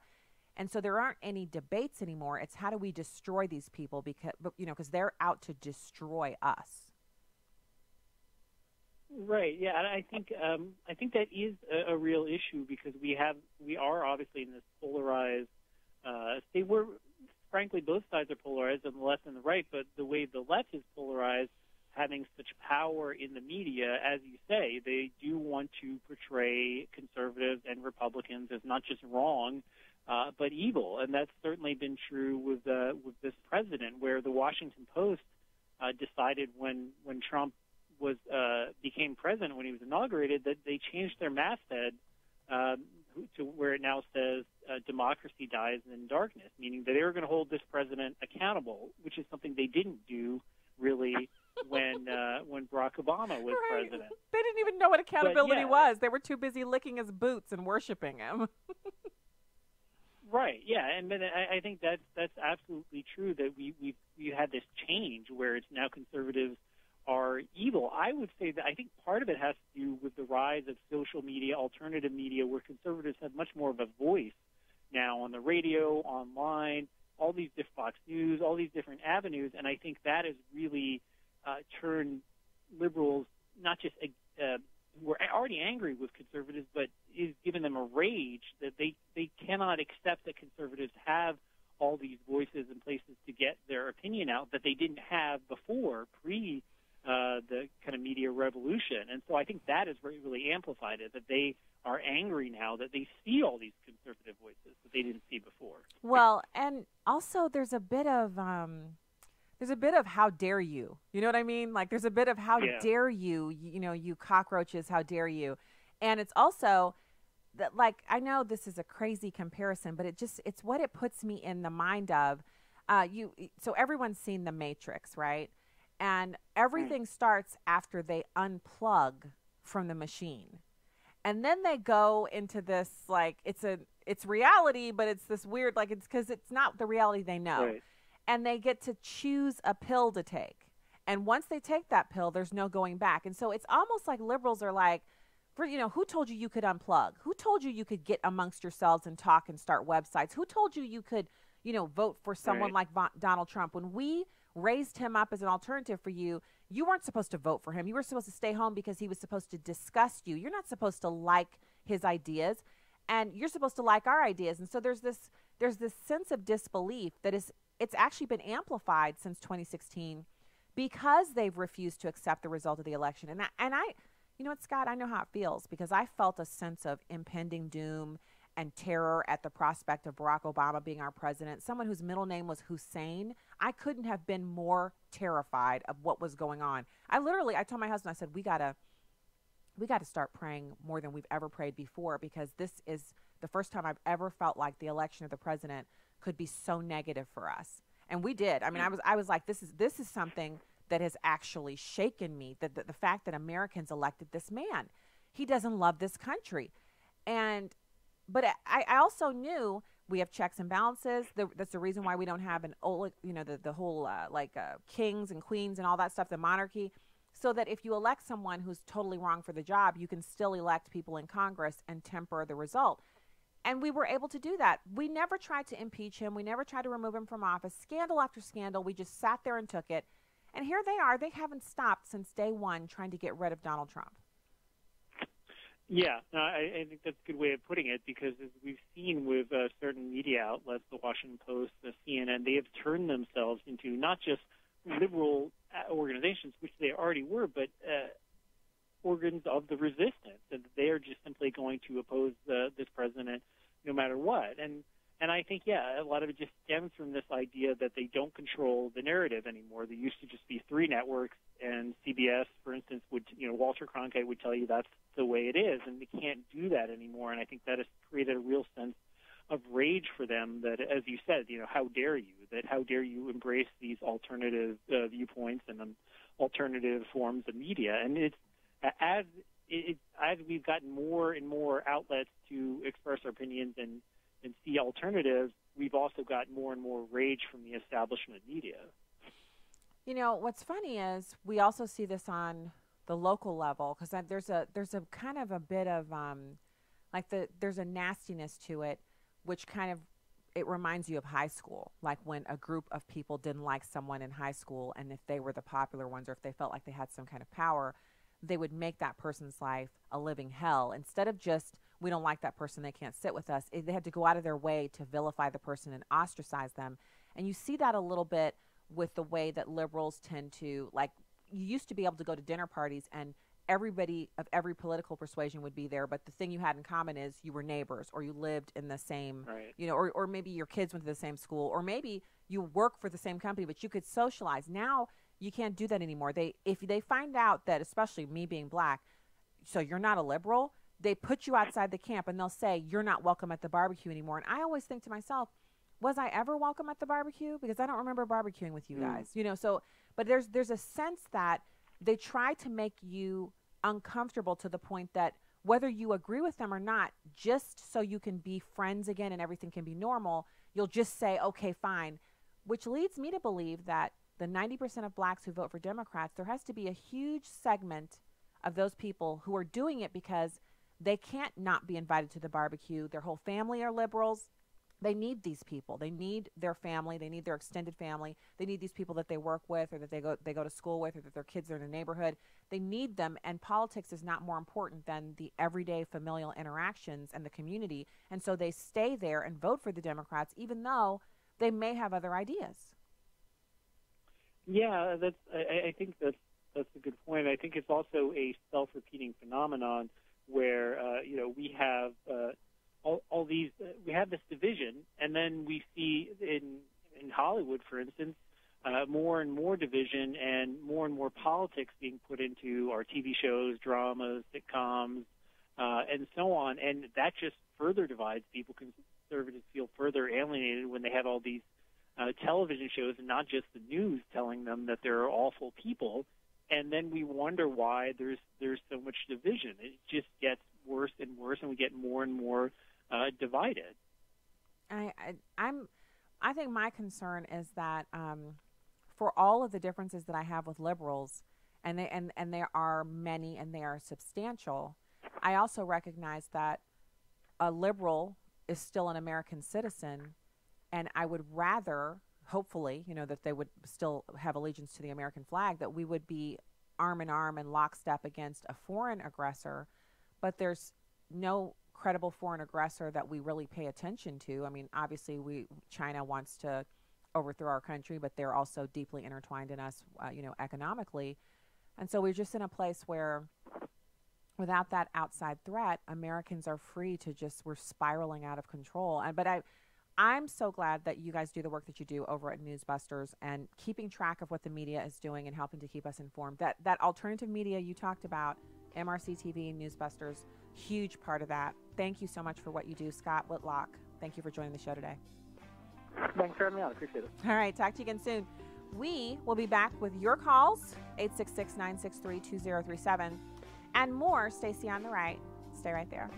And so there aren't any debates anymore. It's how do we destroy these people, because they're out to destroy us.
Right. Yeah, and I think that is a real issue, because we are obviously in this polarized state where, frankly, both sides are polarized, on the left and the right. But the way the left is polarized, having such power in the media, as you say, they do want to portray conservatives and Republicans as not just wrong, but evil. And that's certainly been true with this president, where the Washington Post decided when Trump became president, when he was inaugurated, that they changed their masthead to where it now says democracy dies in darkness, meaning that they were going to hold this president accountable, which is something they didn't do really when Barack Obama was president.
They didn't even know what accountability was. They were too busy licking his boots and worshiping him.
Right. Yeah, and then I think that's absolutely true, that we had this change where it's now conservatives are evil. I would say that I think part of it has to do with the rise of social media, alternative media, where conservatives have much more of a voice now on the radio, online, all these different Fox News, all these different avenues, and I think that has really turned liberals not just who are already angry with conservatives, but is giving them a rage that they cannot accept that conservatives have all these voices and places to get their opinion out that they didn't have before, the kind of media revolution. And so I think that has really amplified it, that they are angry now that they see all these conservative voices that they didn't see before.
Well, and also there's a bit of how dare you? You know what I mean? Like there's a bit of how dare you, you cockroaches, how dare you? And it's also that, like, I know this is a crazy comparison, but it's what it puts me in the mind of so everyone's seen The Matrix, right? And everything starts after they unplug from the machine. And then they go into this, like, it's reality, but it's this weird, like, it's because it's not the reality they know. Right. And they get to choose a pill to take. And once they take that pill, there's no going back. And so it's almost like liberals are like, who told you could unplug? Who told you could get amongst yourselves and talk and start websites? Who told you could, vote for someone like Donald Trump? When we raised him up as an alternative for you, you weren't supposed to vote for him. You were supposed to stay home because he was supposed to disgust you. You're not supposed to like his ideas, and you're supposed to like our ideas. And so there's this sense of disbelief that it's actually been amplified since 2016 because they've refused to accept the result of the election. And I, you know what, Scott, I know how it feels, because I felt a sense of impending doom and terror at the prospect of Barack Obama being our president. Someone whose middle name was Hussein. I couldn't have been more terrified of what was going on. I told my husband, I said, we gotta start praying more than we've ever prayed before, because this is the first time I've ever felt like the election of the president could be so negative for us. And we did. I mean, I was like, this is something that has actually shaken me, the fact that Americans elected this man. He doesn't love this country. But I also knew we have checks and balances. That's the reason why we don't have the whole kings and queens and all that stuff, the monarchy, so that if you elect someone who's totally wrong for the job, you can still elect people in Congress and temper the result. And we were able to do that. We never tried to impeach him. We never tried to remove him from office. Scandal after scandal. We just sat there and took it. And here they are. They haven't stopped since day one trying to get rid of Donald Trump.
Yeah, I think that's a good way of putting it, because as we've seen with certain media outlets, the Washington Post, the CNN, they have turned themselves into not just liberal organizations, which they already were, but organs of the resistance, and they are just simply going to oppose this president no matter what. And I think, yeah, a lot of it just stems from this idea that they don't control the narrative anymore. There used to just be 3 networks, and CBS, for instance, Walter Cronkite would tell you that's the way it is, and they can't do that anymore. And I think that has created a real sense of rage for them that, as you said, how dare you? How dare you embrace these alternative viewpoints and alternative forms of media? And it's as we've gotten more and more outlets to express our opinions and see alternatives, we've also got more and more rage from the establishment media.
What's funny is we also see this on the local level, because there's a kind of a bit of there's a nastiness to it, which kind of, it reminds you of high school, like when a group of people didn't like someone in high school, and if they were the popular ones or if they felt like they had some kind of power, they would make that person's life a living hell. Instead of just, we don't like that person, they can't sit with us, they had to go out of their way to vilify the person and ostracize them. And you see that a little bit with the way that liberals tend to, you used to be able to go to dinner parties and everybody of every political persuasion would be there, but the thing you had in common is you were neighbors, or you lived in the same, or maybe your kids went to the same school, or maybe you work for the same company, but you could socialize. Now you can't do that anymore. If they find out that, especially me being black, so you're not a liberal, they put you outside the camp and they'll say you're not welcome at the barbecue anymore. And I always think to myself, was I ever welcome at the barbecue? Because I don't remember barbecuing with you guys, but there's a sense that they try to make you uncomfortable to the point that whether you agree with them or not, just so you can be friends again and everything can be normal, you'll just say, okay, fine, which leads me to believe that the 90% of blacks who vote for Democrats, there has to be a huge segment of those people who are doing it because they can't not be invited to the barbecue. Their whole family are liberals. They need these people. They need their family. They need their extended family. They need these people that they work with, or that they go to school with, or that their kids are in a neighborhood. They need them, and politics is not more important than the everyday familial interactions and the community. And so they stay there and vote for the Democrats, even though they may have other ideas.
Yeah, I think that's a good point. I think it's also a self-repeating phenomenon where we have all these we have this division, and then we see in Hollywood, for instance, more and more division and more politics being put into our TV shows, dramas, sitcoms, and so on, and that just further divides people. Conservatives feel further alienated when they have all these television shows and not just the news telling them that they're awful people, and then we wonder why there's so much division. It just gets worse and worse, and we get more and more divided.
I think my concern is that for all of the differences that I have with liberals, and there are many and they are substantial, I also recognize that a liberal is still an American citizen, and I would rather, hopefully, that they would still have allegiance to the American flag, that we would be arm in arm and lockstep against a foreign aggressor, but there's no credible foreign aggressor that we really pay attention to. I mean, obviously, China wants to overthrow our country, but they're also deeply intertwined in us, economically. And so we're just in a place where, without that outside threat, Americans are free to we're spiraling out of control. But I'm so glad that you guys do the work that you do over at Newsbusters and keeping track of what the media is doing and helping to keep us informed. That alternative media you talked about, MRC TV, Newsbusters, huge part of that. Thank you so much for what you do, Scott Whitlock. Thank you for joining the show today.
Thanks for having me on. I appreciate it.
All right. Talk to you again soon. We will be back with your calls, 866-963-2037, and more Stacey on the Right. Stay right there.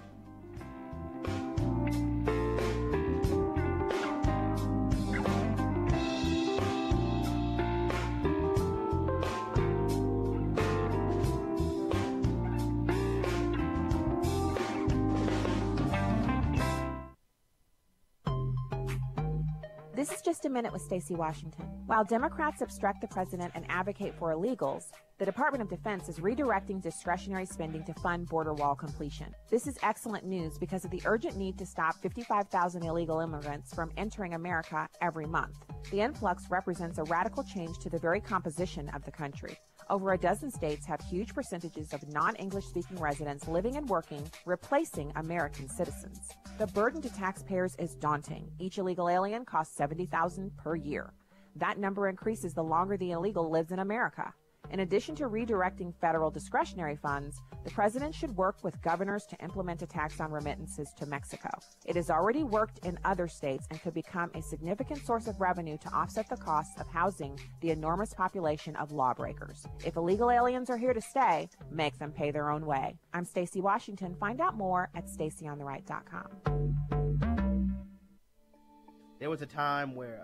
This is Just a Minute with Stacey Washington. While Democrats obstruct the president and advocate for illegals, the Department of Defense is redirecting discretionary spending to fund border wall completion. This is excellent news because of the urgent need to stop 55,000 illegal immigrants from entering America every month. The influx represents a radical change to the very composition of the country. Over a dozen states have huge percentages of non-English speaking residents living and working, replacing American citizens. The burden to taxpayers is daunting. Each illegal alien costs $70,000 per year. That number increases the longer the illegal lives in America. In addition to redirecting federal discretionary funds, the president should work with governors to implement a tax on remittances to Mexico. It has already worked in other states and could become a significant source of revenue to offset the costs of housing the enormous population of lawbreakers. If illegal aliens are here to stay, make them pay their own way. I'm Stacey Washington. Find out more at staceyontheright.com.
There was a time where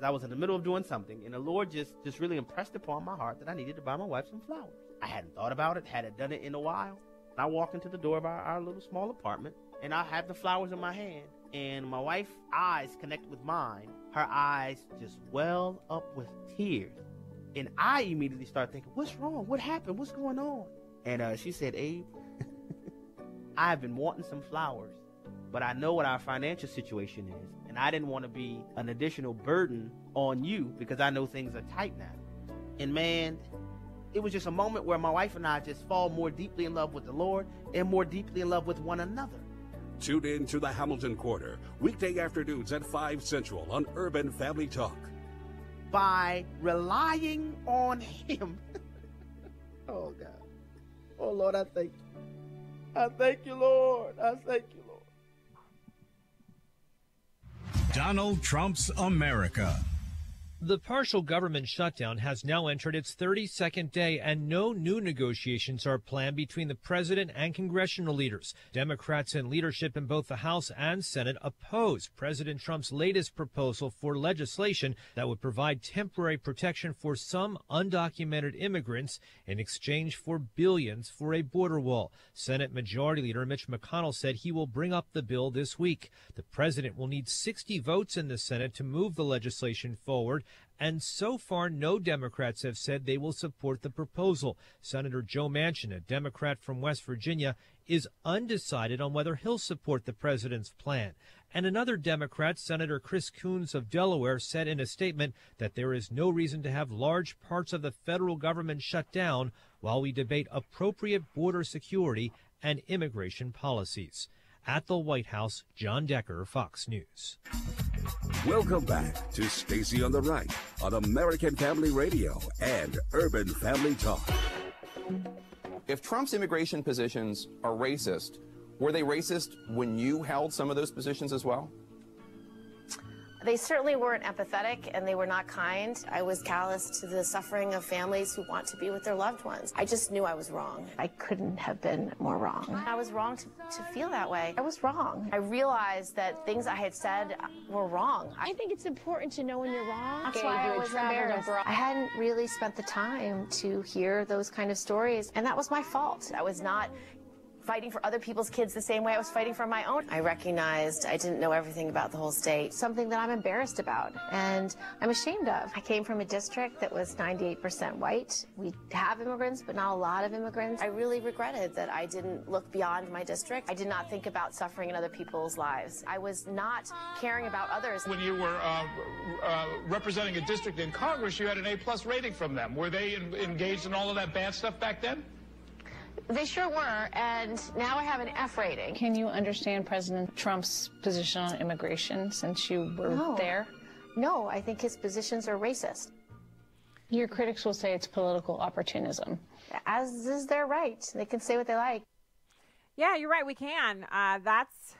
I was in the middle of doing something, and the Lord just really impressed upon my heart that I needed to buy my wife some flowers. I hadn't thought about it, hadn't done it in a while. And I walk into the door of our little small apartment, and I have the flowers in my hand, and my wife's eyes connect with mine. Her eyes just well up with tears. And I immediately start thinking, what's wrong? What happened? What's going on? And she said, Abe, I've been wanting some flowers, but I know what our financial situation is. And I didn't want to be an additional burden on you because I know things are tight now. And man, it was just a moment where my wife and I just fall more deeply in love with the Lord and more deeply in love with one another.
Tune in to the Hamilton Quarter, weekday afternoons at 5 Central on Urban Family Talk.
By relying on Him. Oh, God. Oh, Lord, I thank you. I thank you, Lord. I thank you, Lord.
Donald Trump's America.
The partial government shutdown has now entered its 32nd day, and no new negotiations are planned between the president and congressional leaders. Democrats in leadership in both the House and Senate oppose President Trump's latest proposal for legislation that would provide temporary protection for some undocumented immigrants in exchange for billions for a border wall. Senate Majority Leader Mitch McConnell said he will bring up the bill this week. The president will need 60 votes in the Senate to move the legislation forward, and so far no Democrats have said they will support the proposal. Senator Joe Manchin, a Democrat from West Virginia, is undecided on whether he'll support the president's plan. And another Democrat, Senator Chris Coons of Delaware, said in a statement that there is no reason to have large parts of the federal government shut down while we debate appropriate border security and immigration policies. At the White House, John Decker, Fox News.
Welcome back to Stacey on the Right on American Family Radio and Urban Family Talk.
If Trump's immigration positions are racist, were they racist when you held some of those positions as well?
They certainly weren't empathetic, and they were not kind. I was callous to the suffering of families who want to be with their loved ones. I just knew I was wrong. I couldn't have been more wrong. I was wrong to feel that way. I was wrong. I realized that things I had said were wrong. I think it's important to know when you're wrong. That's why I was embarrassed. I hadn't really spent the time to hear those kind of stories, and that was my fault. I was not fighting for other people's kids the same way I was fighting for my own. I recognized I didn't know everything about the whole state, something that I'm embarrassed about and I'm ashamed of. I came from a district that was 98% white. We have immigrants, but not a lot of immigrants. I really regretted that I didn't look beyond my district. I did not think about suffering in other people's lives. I was not caring about others.
When you were representing a district in Congress, you had an A+ rating from them. Were they engaged in all of that bad stuff back then?
They sure were, and now I have an F rating.
Can you understand President Trump's position on immigration since you were there?
No, I think his positions are racist.
Your critics will say it's political opportunism.
As is their right. They can say what they like.
Yeah, you're right, we can. That's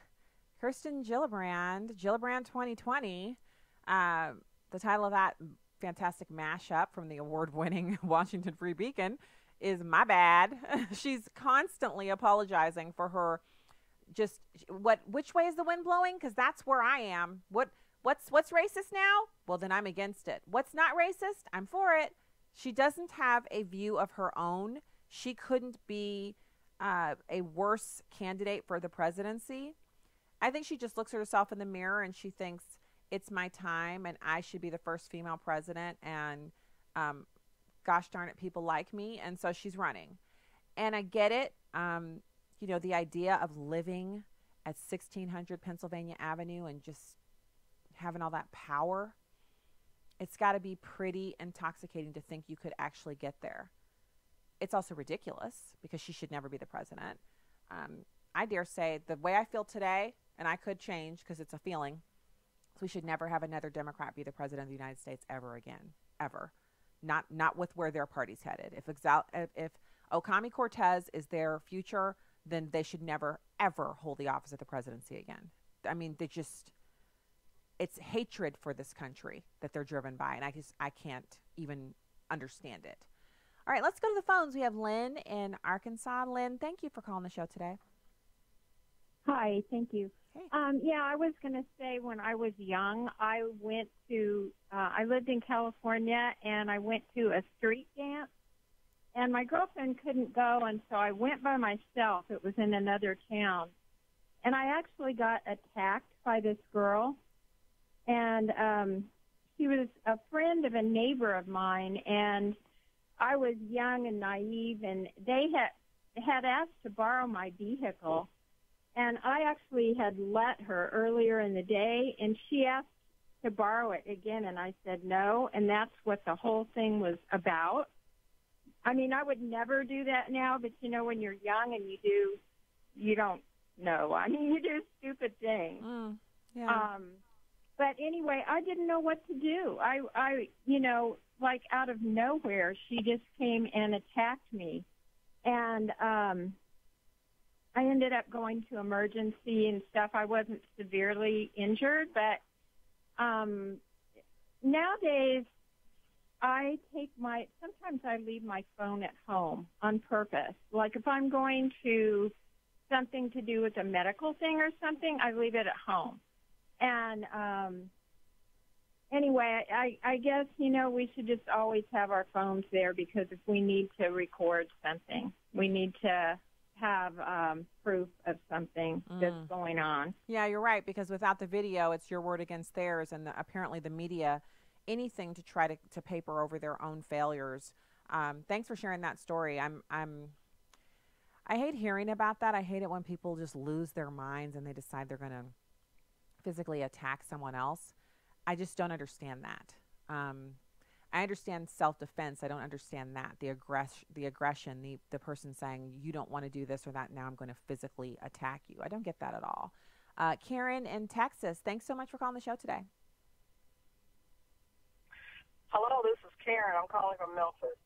Kirsten Gillibrand, Gillibrand 2020. The title of that fantastic mashup from the award-winning Washington Free Beacon is my bad. She's constantly apologizing for her which way is the wind blowing? Because that's where I am. What's racist now? Well, then I'm against it. What's not racist? I'm for it. She doesn't have a view of her own. She couldn't be a worse candidate for the presidency. I think she just looks at herself in the mirror and she thinks it's my time and I should be the first female president, and gosh darn it, people like me, and so she's running. And I get it. You know, the idea of living at 1600 Pennsylvania Avenue and just having all that power, it's got to be pretty intoxicating to think you could actually get there. It's also ridiculous because she should never be the president. I dare say the way I feel today, and I could change because it's a feeling, we should never have another Democrat be the president of the United States ever again, ever. Not with where their party's headed. If Ocasio-Cortez is their future, then they should never, ever hold the office of the presidency again. I mean, it's hatred for this country that they're driven by, and I can't even understand it. All right, let's go to the phones. We have Lynn in Arkansas. Lynn, thank you for calling the show today.
Hi, thank you.
Hey.
Yeah, I was going to say when I was young, I lived in California, and I went to a street dance, and my girlfriend couldn't go, and so I went by myself. It was in another town, and I actually got attacked by this girl, and she was a friend of a neighbor of mine, and I was young and naive, and they had asked to borrow my vehicle. And I actually had let her earlier in the day, and she asked to borrow it again, and I said no, and that's what the whole thing was about. I mean, I would never do that now, but, you know, when you're young and you don't know. I mean, you do stupid things.
Yeah.
But anyway, I didn't know what to do. I you know, like out of nowhere, she just came and attacked me. And I ended up going to emergency and stuff. I wasn't severely injured, but nowadays sometimes I leave my phone at home on purpose. Like if I'm going to something to do with a medical thing or something, I leave it at home. And anyway, I guess, you know, we should just always have our phones there, because if we need to record something, we need to have proof of something that's going on.
Yeah, you're right, because without the video, it's your word against theirs, and apparently the media, anything to try to paper over their own failures. Thanks for sharing that story. I hate hearing about that. I hate it when people just lose their minds and they decide they're going to physically attack someone else. I just don't understand that. I understand self-defense. I don't understand that. The aggression, the person saying, you don't want to do this or that, now I'm going to physically attack you. I don't get that at all. Karen in Texas, thanks so much for calling the show today.
Hello, this is Karen. I'm calling from Memphis.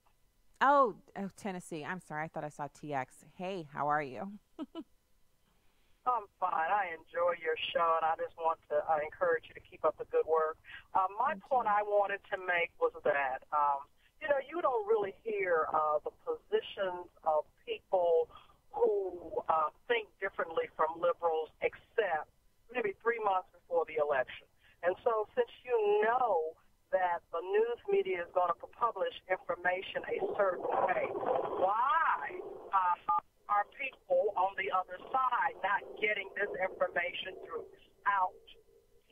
Oh, Tennessee. I'm sorry. I thought I saw TX. Hey, how are you?
I'm fine. I enjoy your show, and I just want to encourage you to keep up the good work. My point I wanted to make was that, you know, you don't really hear the positions of people who think differently from liberals except maybe 3 months before the election. And so since you know that the news media is going to publish information a certain way, why are people on the other side not getting this information throughout?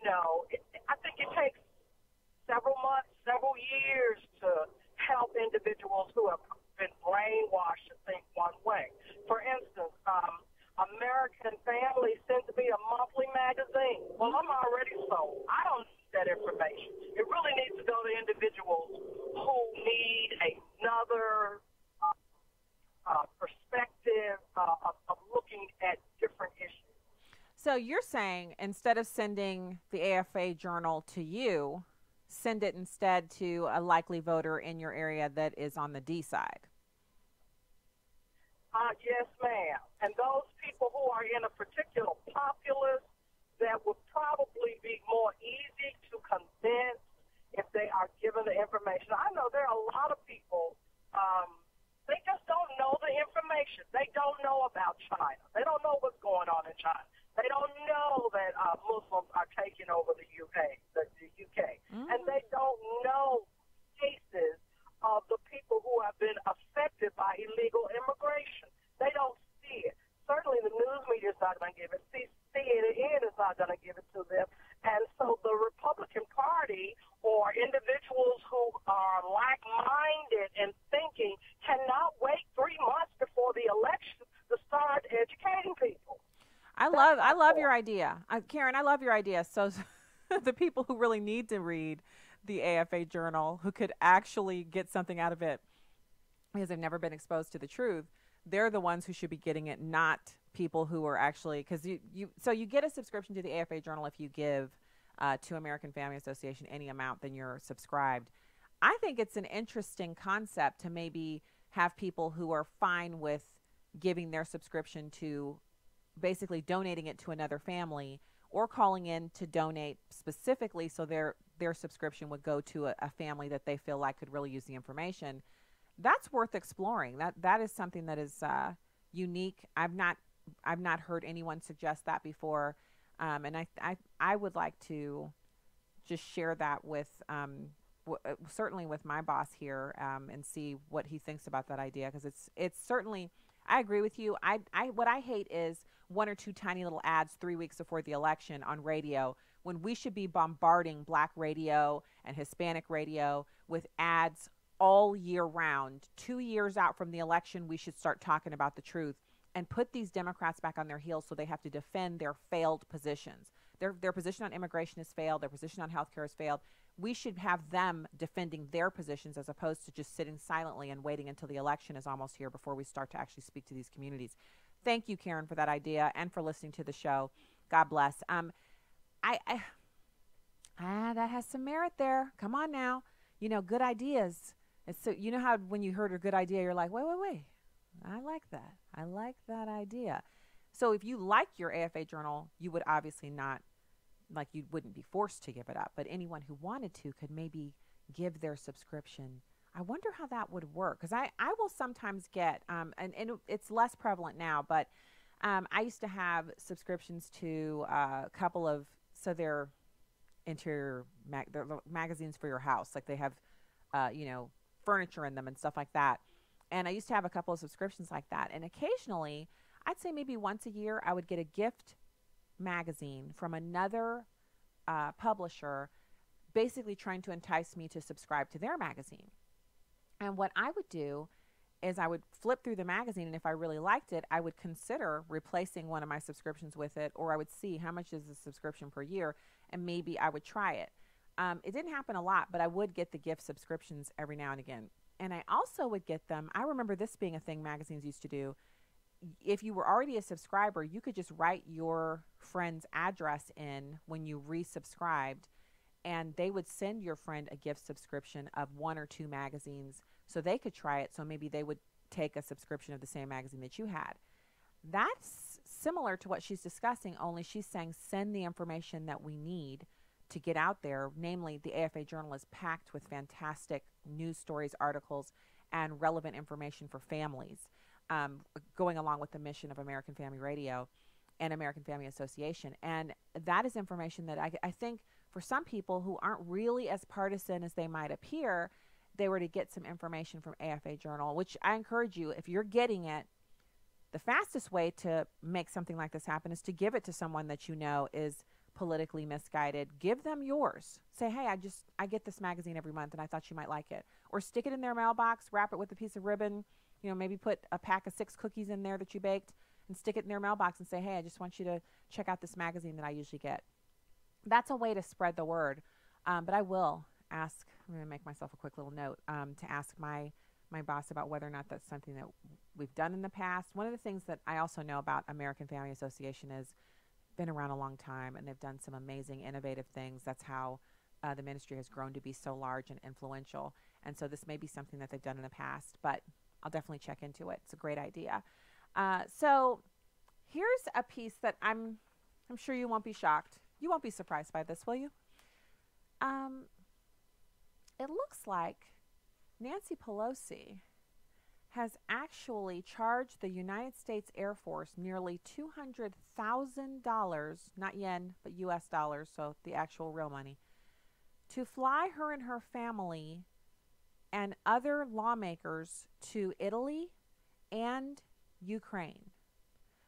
You know, I think it takes several months, several years to help individuals who have been brainwashed to think one way. For instance, American Family sends me a monthly magazine. Well, I'm already sold. I don't need that information. It really needs to go to individuals who need another perspective of looking at different issues.
So you're saying instead of sending the AFA Journal to you, send it instead to a likely voter in your area that is on the D side.
Yes, ma'am. And those people who are in a particular populace that would probably be more easy to convince if they are given the information. I know there are a lot of people, they just don't know the information. They don't know about China. They don't know what's going on in China. They don't know that Muslims are taking over the UK. And they don't know cases of the people who have been affected by illegal immigration. They don't see it. Certainly the news media is not going to give it. CNN is not going to give it to them. And so the Republican Party or individuals who are like-minded and thinking cannot wait 3 months before the election to start educating people.
I love your idea. Karen, I love your idea. So the people who really need to read the AFA Journal, who could actually get something out of it because they've never been exposed to the truth, they're the ones who should be getting it, not people who are actually, because you get a subscription to the AFA Journal if you give to American Family Association any amount, then you're subscribed. I think it's an interesting concept to maybe have people who are fine with giving their subscription to basically donating it to another family or calling in to donate specifically so their subscription would go to a family that they feel like could really use the information. That's worth exploring. That is something that is unique. I've not heard anyone suggest that before, and I would like to just share that with certainly with my boss here and see what he thinks about that idea, because it's certainly. I agree with you. What I hate is 1 or 2 tiny little ads 3 weeks before the election on radio, when we should be bombarding Black radio and Hispanic radio with ads all year round. 2 years out from the election, we should start talking about the truth and put these Democrats back on their heels so they have to defend their failed positions. Their position on immigration has failed. Their position on healthcare has failed. We should have them defending their positions as opposed to just sitting silently and waiting until the election is almost here before we start to actually speak to these communities. Thank you, Karen, for that idea and for listening to the show. God bless. That has some merit there. Come on now. Good ideas. So you know how when you heard a good idea, you're like, wait. I like that. I like that idea. So if you like your AFA Journal, you would obviously not, like you wouldn't be forced to give it up, but anyone who wanted to could maybe give their subscription. I wonder how that would work, because I will sometimes get, and it's less prevalent now, but I used to have subscriptions to a couple of, so they're interior they're magazines for your house, like they have, furniture in them and stuff like that. And I used to have a couple of subscriptions like that. And occasionally, I'd say maybe once a year, I would get a gift magazine from another publisher, basically trying to entice me to subscribe to their magazine. And what I would do is I would flip through the magazine, and if I really liked it, I would consider replacing one of my subscriptions with it, or I would see how much is the subscription per year, and maybe I would try it. It didn't happen a lot, but I would get the gift subscriptions every now and again. And I also would get them, I remember this being a thing magazines used to do. If you were already a subscriber, you could just write your friend's address in when you resubscribed, and they would send your friend a gift subscription of 1 or 2 magazines so they could try it. So maybe they would take a subscription of the same magazine that you had. That's similar to what she's discussing, only she's saying send the information that we need to get out there. Namely, the AFA Journal is packed with fantastic news stories, articles, and relevant information for families, going along with the mission of American Family Radio and American Family Association. And that is information that I think for some people who aren't really as partisan as they might appear, they were to get some information from AFA Journal, which I encourage you, if you're getting it, the fastest way to make something like this happen is to give it to someone that you know is politically misguided. Give them yours. Say, hey, I get this magazine every month and I thought you might like it. Or stick it in their mailbox, wrap it with a piece of ribbon, maybe put a pack of 6 cookies in there that you baked and stick it in their mailbox and say, hey, I just want you to check out this magazine that I usually get. That's a way to spread the word. But I will ask, I'm going to make myself a quick little note, to ask my boss about whether or not that's something that we've done in the past. One of the things that I also know about American Family Association is been around a long time, and they've done some amazing, innovative things. That's how the ministry has grown to be so large and influential. And so this may be something that they've done in the past, but I'll definitely check into it. It's a great idea. So here's a piece that I'm sure you won't be shocked. You won't be surprised by this, will you? it looks like Nancy Pelosi has actually charged the United States Air Force nearly $200,000, not yen, but U.S. dollars, so the actual real money, to fly her and her family and other lawmakers to Italy and Ukraine.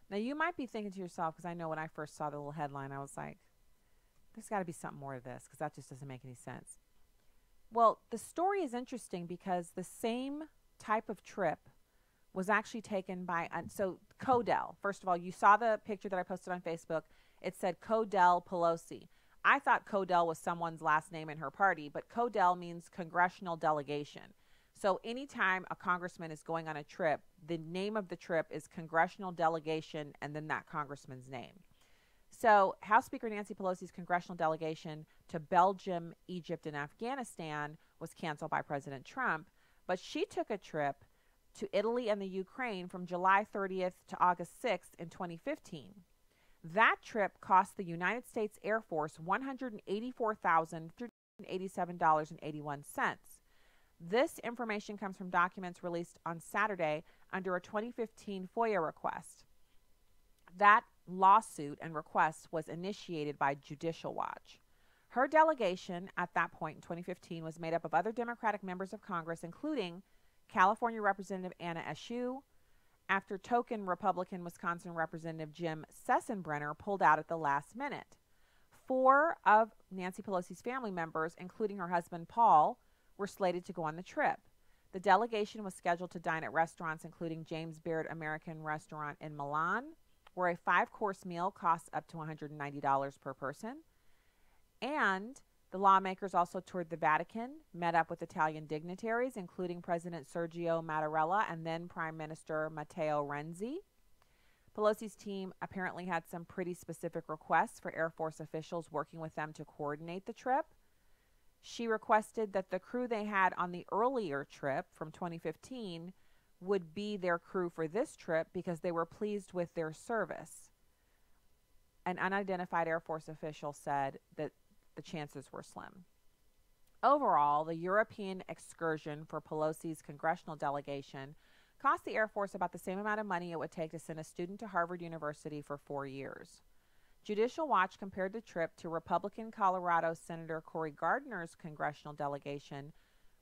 Now, you might be thinking to yourself, because I know when I first saw the little headline, I was like, there's got to be something more to this, because that just doesn't make any sense. Well, the story is interesting because the same type of trip was actually taken by, so Codell. First of all, you saw the picture that I posted on Facebook. It said Codell Pelosi. I thought Codell was someone's last name in her party, but Codell means congressional delegation. So anytime a congressman is going on a trip, the name of the trip is congressional delegation and then that congressman's name. So House Speaker Nancy Pelosi's congressional delegation to Belgium, Egypt, and Afghanistan was canceled by President Trump, but she took a trip to Italy and the Ukraine from July 30th to August 6th in 2015. That trip cost the United States Air Force $184,387.81. This information comes from documents released on Saturday under a 2015 FOIA request. That lawsuit and request was initiated by Judicial Watch. Her delegation at that point in 2015 was made up of other Democratic members of Congress, including California Representative Anna Eshoo, after token Republican Wisconsin Representative Jim Sessenbrenner pulled out at the last minute. 4 of Nancy Pelosi's family members, including her husband Paul, were slated to go on the trip. The delegation was scheduled to dine at restaurants including James Beard American Restaurant in Milan, where a 5-course meal costs up to $190 per person. And the lawmakers also toured the Vatican, met up with Italian dignitaries, including President Sergio Mattarella and then Prime Minister Matteo Renzi. Pelosi's team apparently had some pretty specific requests for Air Force officials working with them to coordinate the trip. She requested that the crew they had on the earlier trip from 2015 would be their crew for this trip because they were pleased with their service. An unidentified Air Force official said that the chances were slim. Overall, the European excursion for Pelosi's congressional delegation cost the Air Force about the same amount of money it would take to send a student to Harvard University for 4 years. Judicial Watch compared the trip to Republican Colorado Senator Cory Gardner's congressional delegation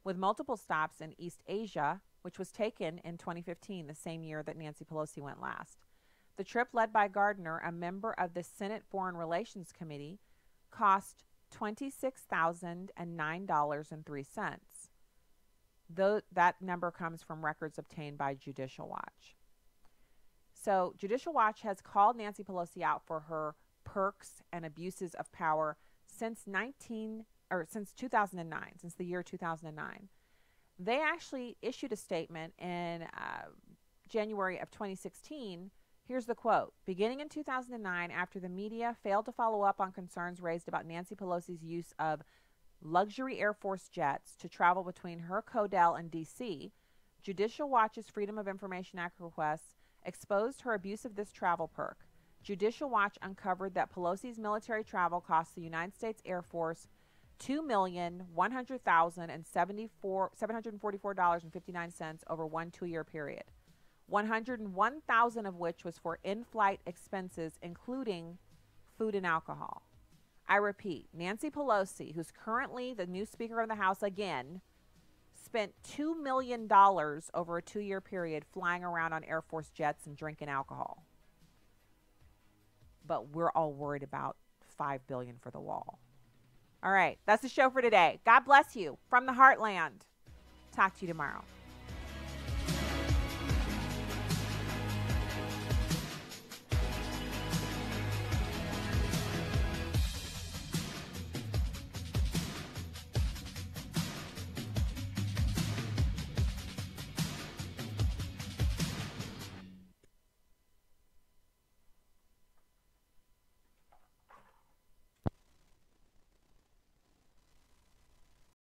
with multiple stops in East Asia, which was taken in 2015, the same year that Nancy Pelosi went last. The trip led by Gardner, a member of the Senate Foreign Relations Committee, cost $26,009.03. That number comes from records obtained by Judicial Watch. So Judicial Watch has called Nancy Pelosi out for her perks and abuses of power since 2009, since the year 2009. They actually issued a statement in January of 2016. Here's the quote. Beginning in 2009, after the media failed to follow up on concerns raised about Nancy Pelosi's use of luxury Air Force jets to travel between her Codell and D.C., Judicial Watch's Freedom of Information Act requests exposed her abuse of this travel perk. Judicial Watch uncovered that Pelosi's military travel cost the United States Air Force $2,100,744.59 over one 2-year period. $101,000 of which was for in-flight expenses, including food and alcohol. I repeat, Nancy Pelosi, who's currently the new Speaker of the House again, spent $2 million over a 2-year period flying around on Air Force jets and drinking alcohol. But we're all worried about $5 billion for the wall. All right, that's the show for today. God bless you from the heartland. Talk to you tomorrow.